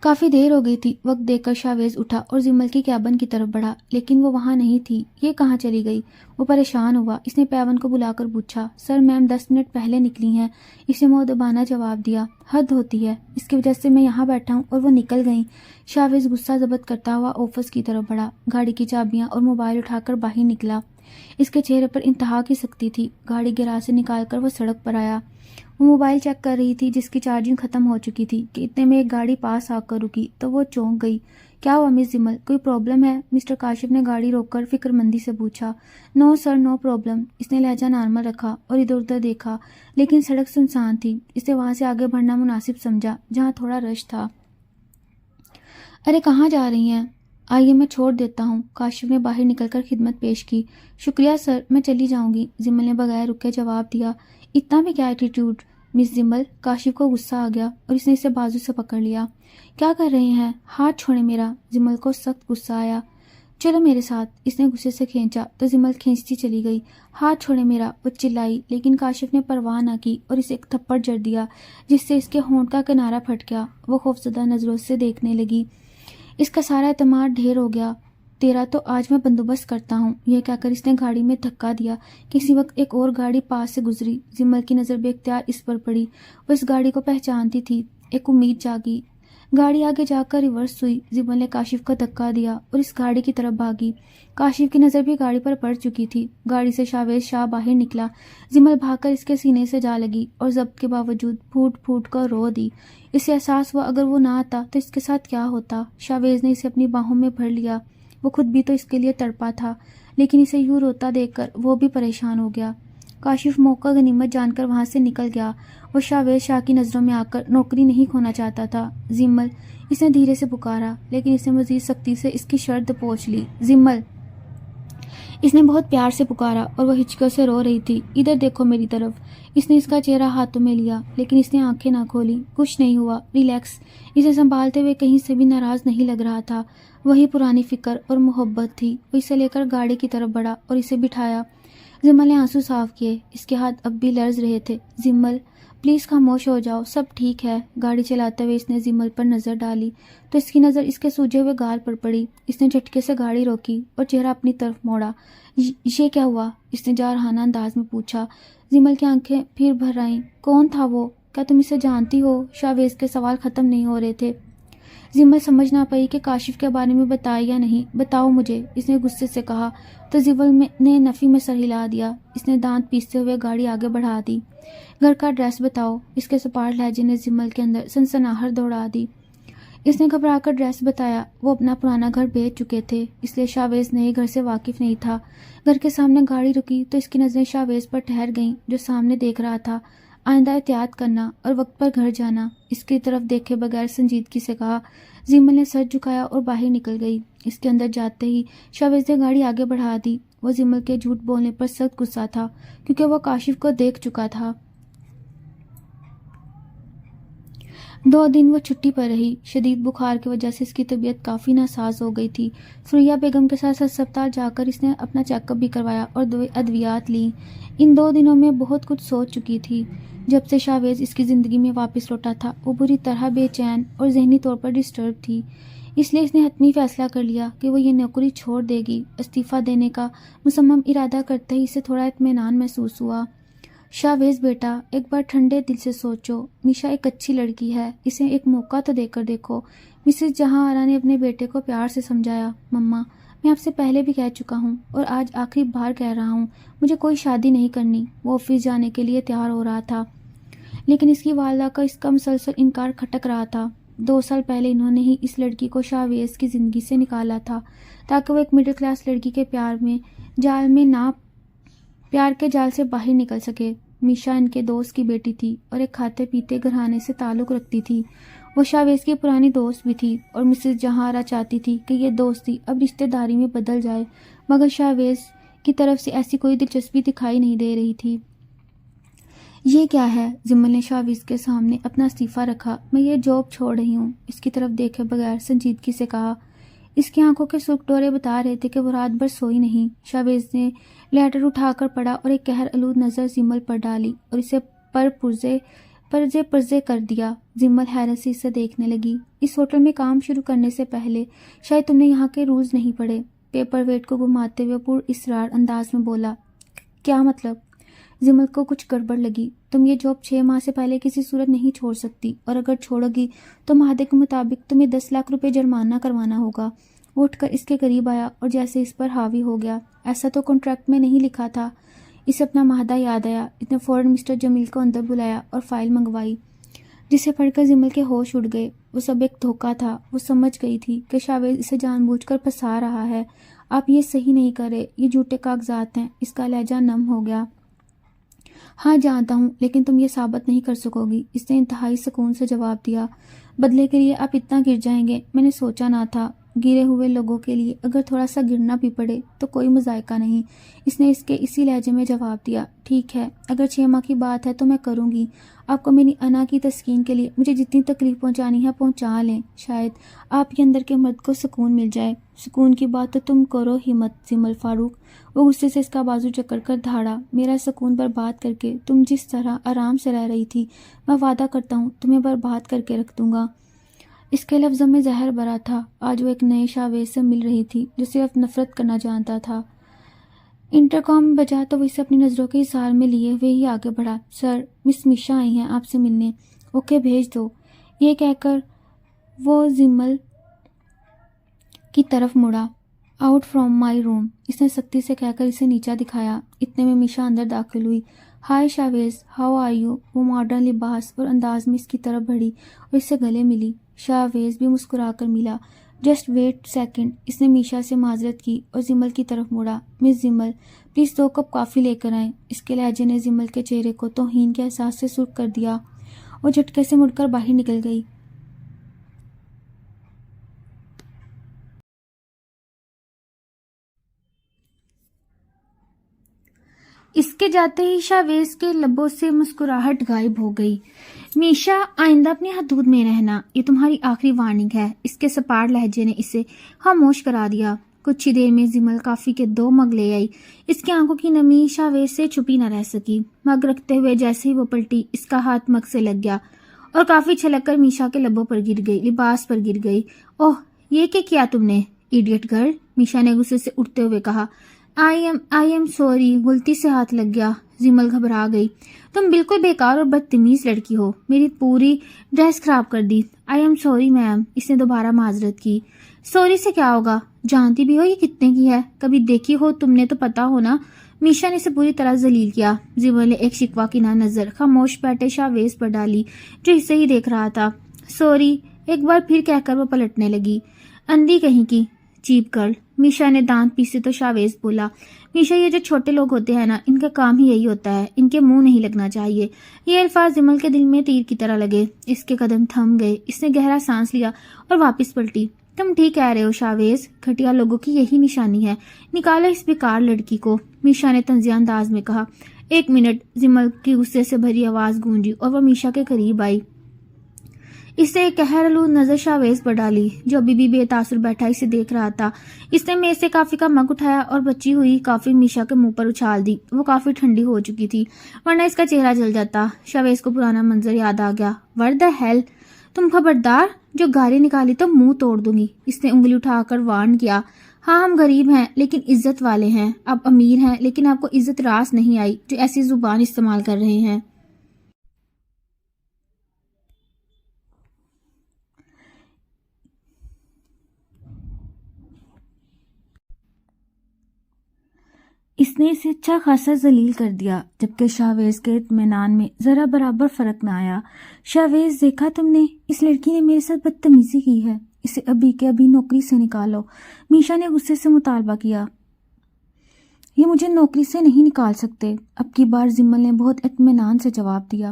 کافی دیر ہو گئی تھی۔ وقت دیکھ کر شاویز اٹھا اور زمل کی کیبن کی طرف بڑھا لیکن وہ وہاں نہیں تھی۔ یہ کہاں چلی گئی؟ وہ پریشان ہوا۔ اس نے پیون کو بلا کر پوچھا، سر میم 10 منٹ پہلے نکلی ہیں۔ اسے مؤدبانہ جواب دیا، حد ہوتی ہے، اس کی وجہ سے میں یہاں بیٹھا ہوں اور وہ نکل گئیں۔ شاویز غصہ ضبط کرتا ہوا آفس کی طرف بڑھا، گاڑی کی چابیاں اور موبائل اٹھا کر باہر نکلا۔ اس کے چہرے پر انتہا کی سختی تھی۔ گاڑی گراج سے نکال کر وہ سڑک پر آیا۔ وہ موبائل چیک کر رہی تھی جس کی چارجنگ ختم ہو چکی تھی کہ اتنے میں ایک گاڑی پاس آ کر رکی تو وہ چونک گئی۔ کیا ہوا مس زمل، کوئی پرابلم ہے؟ مسٹر کاشف نے گاڑی روک کر فکر مندی سے پوچھا۔ نو سر، نو پرابلم۔ اس نے لہجہ نارمل رکھا اور ادھر ادھر دیکھا لیکن سڑک سنسان تھی۔ اس نے وہاں سے آگے بڑھنا مناسب سمجھا جہاں تھوڑا رش تھا۔ ارے کہاں جا رہی ہیں؟ آئیے میں چھوڑ دیتا ہوں۔ کاشف نے باہر نکل کر خدمت پیش کی۔ شکریہ سر، میں چلی جاؤں گی، زمل نے بغیر رکے جواب دیا۔ اتنا بھی کیا ایٹیٹیوڈ مس زمل؟ کاشف کو غصہ آ گیا اور اس نے اسے بازو سے پکڑ لیا۔ کیا کر رہے ہیں؟ ہاتھ چھوڑیں میرا۔ زمل کو سخت غصہ آیا۔ چلو میرے ساتھ، اس نے غصے سے کھینچا تو زمل کھینچتی چلی گئی۔ ہاتھ چھوڑیں میرا، وہ چلائی لیکن کاشف نے پرواہ نہ کی اور اسے ایک تھپڑ جڑ دیا جس سے اس کے ہونٹ کا کنارہ پھٹ گیا۔ وہ خوفزدہ نظروں سے دیکھنے لگی۔ اس کا سارا اعتماد ڈھیر ہو گیا، تیرا تو آج میں بندوبست کرتا ہوں۔ یہ کہہ کر اس نے گاڑی میں دھکا دیا۔ کسی وقت ایک اور گاڑی پاس سے گزری۔ زمل کی نظر بے اختیار اس پر پڑی۔ وہ اس گاڑی کو پہچانتی تھی۔ ایک امید جاگی۔ گاڑی آگے جا کر ریورس ہوئی۔ زمل نے کاشف کو دھکا دیا اور اس گاڑی کی طرف بھاگی۔ کاشف کی نظر بھی گاڑی پر پڑ چکی تھی۔ گاڑی سے شاویز شاہ باہر نکلا۔ زمل بھاگ کر اس کے سینے سے جا لگی اور ضبط کے باوجود پھوٹ پھوٹ کر رو دی۔ اسے احساس ہوا اگر وہ نہ آتا تو اس کے ساتھ کیا ہوتا۔ شاویز نے اسے اپنی باہوں میں بھر لیا۔ وہ خود بھی تو اس کے لیے تڑپا تھا لیکن اسے یوں روتا دیکھ کر وہ بھی پریشان ہو گیا۔ کاشف موقع غنیمت جان کر وہاں سے نکل گیا۔ وہ شاویز شاہ کی نظروں میں آ کر نوکری نہیں کھونا چاہتا تھا۔ زمل، اس نے دھیرے سے پکارا لیکن اس نے مزید سختی سے اس کی شرط پوچھ لی۔ زمل، اس نے بہت پیار سے پکارا اور وہ ہچکیوں سے رو رہی تھی۔ ادھر دیکھو میری طرف۔ اس نے اس کا چہرہ ہاتھوں میں لیا لیکن اس نے آنکھیں نہ کھولی۔ کچھ نہیں ہوا، ریلیکس۔ اسے سنبھالتے ہوئے کہیں سے بھی ناراض نہیں لگ رہا تھا۔ وہی پرانی فکر اور محبت تھی۔ وہ اسے لے کر گاڑی کی طرف بڑھا اور اسے بٹھایا۔ زمل نے آنسو صاف کیے۔ اس کے ہاتھ اب بھی لرز رہے تھے۔ زمل پلیز خاموش ہو جاؤ، سب ٹھیک ہے۔ گاڑی چلاتے ہوئے اس نے زمل پر نظر ڈالی تو اس کی نظر اس کے سوجے ہوئے گال پر پڑی۔ اس نے جھٹکے سے گاڑی روکی اور چہرہ اپنی طرف موڑا۔ یہ کیا ہوا؟ اس نے جارحانہ انداز میں پوچھا۔ زمل کی آنکھیں پھر بھر آئیں۔ کون تھا وہ؟ کیا تم اسے جانتی ہو؟ شاویز کے سوال ختم نہیں ہو رہے تھے۔ زمل سمجھ نہ پائی کہ کاشف کے بارے میں بتائے یا نہیں۔ بتاؤ مجھے، اس نے غصے سے کہا تو زمل نے نفی میں سر ہلا دیا۔ اس نے دانت پیستے ہوئے گاڑی آگے بڑھا دی۔ گھر کا ایڈریس بتاؤ، اس کے سپاٹ لہجے نے زمل کے اندر سنسناہٹ دوڑا دی۔ اس نے گھبرا کر ایڈریس بتایا۔ وہ اپنا پرانا گھر بیچ چکے تھے اس لیے شاویز نئے گھر سے واقف نہیں تھا۔ گھر کے سامنے گاڑی رکی تو اس کی نظریں شاویز پر ٹھہر گئیں جو سامنے دیکھ رہا تھا۔ آئندہ احتیاط کرنا اور وقت پر گھر جانا، اس کی طرف دیکھے بغیر سنجیدگی سے کہا۔ زمل نے سر جھکایا اور باہر نکل گئی۔ اس کے اندر جاتے ہی شاویز نے گاڑی آگے بڑھا دی۔ وہ زمل کے جھوٹ بولنے پر سخت غصہ تھا کیونکہ وہ کاشف کو دیکھ چکا تھا۔ 2 دن وہ چھٹی پر رہی۔ شدید بخار کی وجہ سے اس کی طبیعت کافی ناساز ہو گئی تھی۔ سوریا بیگم کے ساتھ ہسپتال جا کر اس نے اپنا چیک اپ بھی کروایا اور ادویات لیں۔ ان 2 دنوں میں بہت کچھ سوچ چکی تھی۔ جب سے شاویز اس کی زندگی میں واپس لوٹا تھا وہ بری طرح بے چین اور ذہنی طور پر ڈسٹرب تھی۔ اس لیے اس نے حتمی فیصلہ کر لیا کہ وہ یہ نوکری چھوڑ دے گی۔ استعفیٰ دینے کا مصمم ارادہ کرتے ہی اسے تھوڑا اطمینان محسوس ہوا۔ شاویز بیٹا، ایک بار ٹھنڈے دل سے سوچو، میشا ایک اچھی لڑکی ہے، اسے ایک موقع تو دے کر دیکھو۔ مسز جہاں آرا نے اپنے بیٹے کو پیار سے سمجھایا۔ مما، میں آپ سے پہلے بھی کہہ چکا ہوں اور آج آخری بار کہہ رہا ہوں، مجھے کوئی شادی نہیں کرنی۔ وہ آفس جانے کے لیے تیار ہو رہا تھا لیکن اس کی والدہ کا اس کا مسلسل انکار کھٹک رہا تھا۔ 2 سال پہلے انہوں نے ہی اس لڑکی کو شاویز کی زندگی سے نکالا تھا تاکہ وہ ایک مڈل کلاس لڑکی کے پیار کے جال سے باہر نکل سکے۔ میشا ان کے دوست کی بیٹی تھی اور ایک کھاتے پیتے گھرانے سے تعلق رکھتی تھی۔ وہ شاویز کی پرانی دوست بھی تھی اور مسز جہارا چاہتی تھی کہ یہ دوستی اب رشتہ داری میں بدل جائے، مگر شاویز کی طرف سے ایسی کوئی دلچسپی دکھائی نہیں دے رہی تھی۔ یہ کیا ہے؟ زمل نے شاویز کے سامنے اپنا استعفیٰ رکھا۔ میں یہ جاب چھوڑ رہی ہوں، اس کی طرف دیکھے بغیر سنجیدگی سے کہا۔ اس کی آنکھوں کے سرخ ڈورے بتا رہے تھے کہ وہ رات بھر سوئی نہیں۔ شاویز نے لیٹر اٹھا کر پڑھا اور ایک قہر آلود نظر زمل پر ڈالی اور اسے پرزے کر دیا۔ زمل حیرت سے دیکھنے لگی۔ اس ہوٹل میں کام شروع کرنے سے پہلے شاید تم نے یہاں کے رولز نہیں پڑھے۔ پیپر ویٹ کو گھماتے ہوئے پر اصرار انداز میں بولا۔ کیا مطلب؟ زمل کو کچھ گڑبڑ لگی۔ تم یہ جاب 6 ماہ سے پہلے کسی صورت نہیں چھوڑ سکتی، اور اگر چھوڑو گی تو معاہدے کے مطابق تمہیں 10 لاکھ روپے جرمانہ کروانا ہوگا۔ وہ اٹھ کر اس کے قریب آیا اور جیسے اس پر حاوی ہو گیا۔ ایسا تو کنٹریکٹ میں نہیں لکھا تھا۔ اسے اپنا معاہدہ یاد آیا۔ اس نے فوراً مسٹر جمیل کو اندر بلایا اور فائل منگوائی، جسے پڑھ کر زمل کے ہوش اڑ گئے۔ وہ سب ایک دھوکہ تھا۔ وہ سمجھ گئی تھی کہ شاویز اسے جان بوجھ کر پھنسا رہا ہے۔ آپ یہ صحیح نہیں کرے، یہ جھوٹے کاغذات ہیں۔ اس کا لہجہ نم ہو گیا۔ ہاں جانتا ہوں، لیکن تم یہ ثابت نہیں کر سکو گی، اس نے انتہائی سکون سے جواب دیا۔ بدلے کے لیے آپ اتنا گر جائیں گے، میں نے سوچا نہ تھا۔ گرے ہوئے لوگوں کے لیے اگر تھوڑا سا گرنا بھی پڑے تو کوئی مذائقہ نہیں، اس نے اس کے اسی لہجے میں جواب دیا۔ ٹھیک ہے، اگر 6 ماہ کی بات ہے تو میں کروں گی۔ آپ کو میری انا کی تسکین کے لیے مجھے جتنی تکلیف پہنچانی ہے پہنچا لیں، شاید آپ کے اندر کے مرد کو سکون مل جائے۔ سکون کی بات تو تم کرو ہی مت زمل فاروق۔ وہ غصے سے اس کا بازو جکڑ کر دھاڑا۔ میرا سکون برباد کر کے تم جس طرح آرام سے رہ رہی تھی، میں وعدہ کرتا ہوں تمہیں برباد کر کے رکھ دوں گا۔ اس کے لفظوں میں زہر بھرا تھا۔ آج وہ ایک نئے شاویز سے مل رہی تھی جو صرف نفرت کرنا جانتا تھا۔ انٹرکام بجا تو وہ اسے اپنی نظروں کے اظہار میں لیے ہوئے ہی آگے بڑھا۔ سر، مس میشا آئی ہیں آپ سے ملنے۔ اوکے، بھیج دو۔ یہ کہہ کر وہ زمل کی طرف مڑا۔ آؤٹ فرام مائی روم، اس نے سختی سے کہہ کر اسے نیچا دکھایا۔ اتنے میں میشا اندر داخل ہوئی۔ ہائے شاویز، ہاؤ آر یو؟ وہ ماڈرن لباس اور انداز میں اس کی طرف بڑھی اور اس سے گلے ملی۔ شاویز بھی مسکرا کر ملا۔ جسٹ ویٹ سیکنڈ، اس نے میشا سے معذرت کی اور زمل کی طرف مڑا۔ مس زمل، پلیز 2 کپ کافی لے کر آئیں۔ اس کے لہجے نے زمل کے چہرے کو توہین کے احساس سے سرخ کر دیا۔ وہ جھٹکے سے مڑ کر باہر نکل گئی۔ اس کے جاتے ہی شاویز کے لبوں سے مسکراہٹ غائب ہو گئی۔ میشا، آئندہ اپنی حدود میں رہنا، یہ تمہاری آخری وارننگ ہے۔ اس کے سپاٹ لہجے نے اسے خاموش کرا دیا۔ کچھ ہی دیر میں زمل کافی کے 2 مگ لے آئی۔ اس کی آنکھوں کی نمی شاویز سے چھپی نہ رہ سکی۔ مگ رکھتے ہوئے جیسے ہی وہ پلٹی، اس کا ہاتھ مگ سے لگ گیا اور کافی چھلک کر میشا کے لبوں پر گر گئی، لباس پر گر گئی۔ اوہ، یہ کیا تم نے؟ ایڈیٹ گرل، میشا نے غصے سے اٹھتے ہوئے کہا۔ آئی ایم سوری، غلطی سے ہاتھ لگ گیا۔ زمل گھبرا گئی۔ تم بالکل بیکار اور بدتمیز لڑکی ہو، میری پوری ڈریس خراب کر دی۔ آئی ایم سوری میم، اس نے دوبارہ معذرت کی۔ سوری سے کیا ہوگا؟ جانتی بھی ہو یہ کتنے کی ہے؟ کبھی دیکھی ہو تم نے تو پتا ہو نا۔ میشا نے اسے پوری طرح ذلیل کیا۔ زمل نے ایک شکوہ کی نظر خاموش بیٹھے شاویز پر ڈالی جو اسے ہی دیکھ رہا تھا۔ سوری، ایک بار پھر کہہ کر وہ پلٹنے لگی۔ اندھی کہیں کی چیپ گرل، میشا نے دانت پیسے تو شاویز بولا۔ میشا، یہ جو چھوٹے لوگ ہوتے ہیں نا، ان کا کام ہی یہی ہوتا ہے، ان کے منہ نہیں لگنا چاہیے۔ یہ الفاظ زمل کے دل میں تیر کی طرح لگے۔ اس کے قدم تھم گئے۔ اس نے گہرا سانس لیا اور واپس پلٹی۔ تم ٹھیک کہہ رہے ہو شاویز، گھٹیا لوگوں کی یہی نشانی ہے، نکالو اس بیکار لڑکی کو، میشا نے طنزیہ انداز میں کہا۔ 1 منٹ، زمل کی غصے سے بھری آواز گونجی اور وہ میشا کے قریب آئی۔ اس نے ایک قہر آلود نظر شاویز پر ڈالی جو ابھی بھی بے تاثر بیٹھا اسے دیکھ رہا تھا۔ اس نے میز سے کافی کا مگ اٹھایا اور بچی ہوئی کافی میشا کے منہ پر اچھال دی۔ وہ کافی ٹھنڈی ہو چکی تھی ورنہ اس کا چہرہ جل جاتا۔ شاویز کو پرانا منظر یاد آ گیا۔ وٹ دی ہیل، تم خبردار، جو گالی نکالی تو منہ توڑ دوں گی، اس نے انگلی اٹھا کر وارن کیا۔ ہاں، ہم غریب ہیں لیکن عزت والے ہیں، آپ امیر ہیں لیکن آپ کو عزت راس نہیں آئی جو ایسی زبان استعمال کر رہے ہیں۔ اس نے اسے اچھا خاصا ذلیل کر دیا، جبکہ شاویز کے اطمینان میں ذرا برابر فرق نہ آیا۔ شاویز، دیکھا تم نے، اس لڑکی نے میرے ساتھ بدتمیزی کی ہے، اسے ابھی کے ابھی نوکری سے نکالو، میشا نے غصے سے مطالبہ کیا۔ یہ مجھے نوکری سے نہیں نکال سکتے۔ اب کی بار زمل نے بہت اطمینان سے جواب دیا۔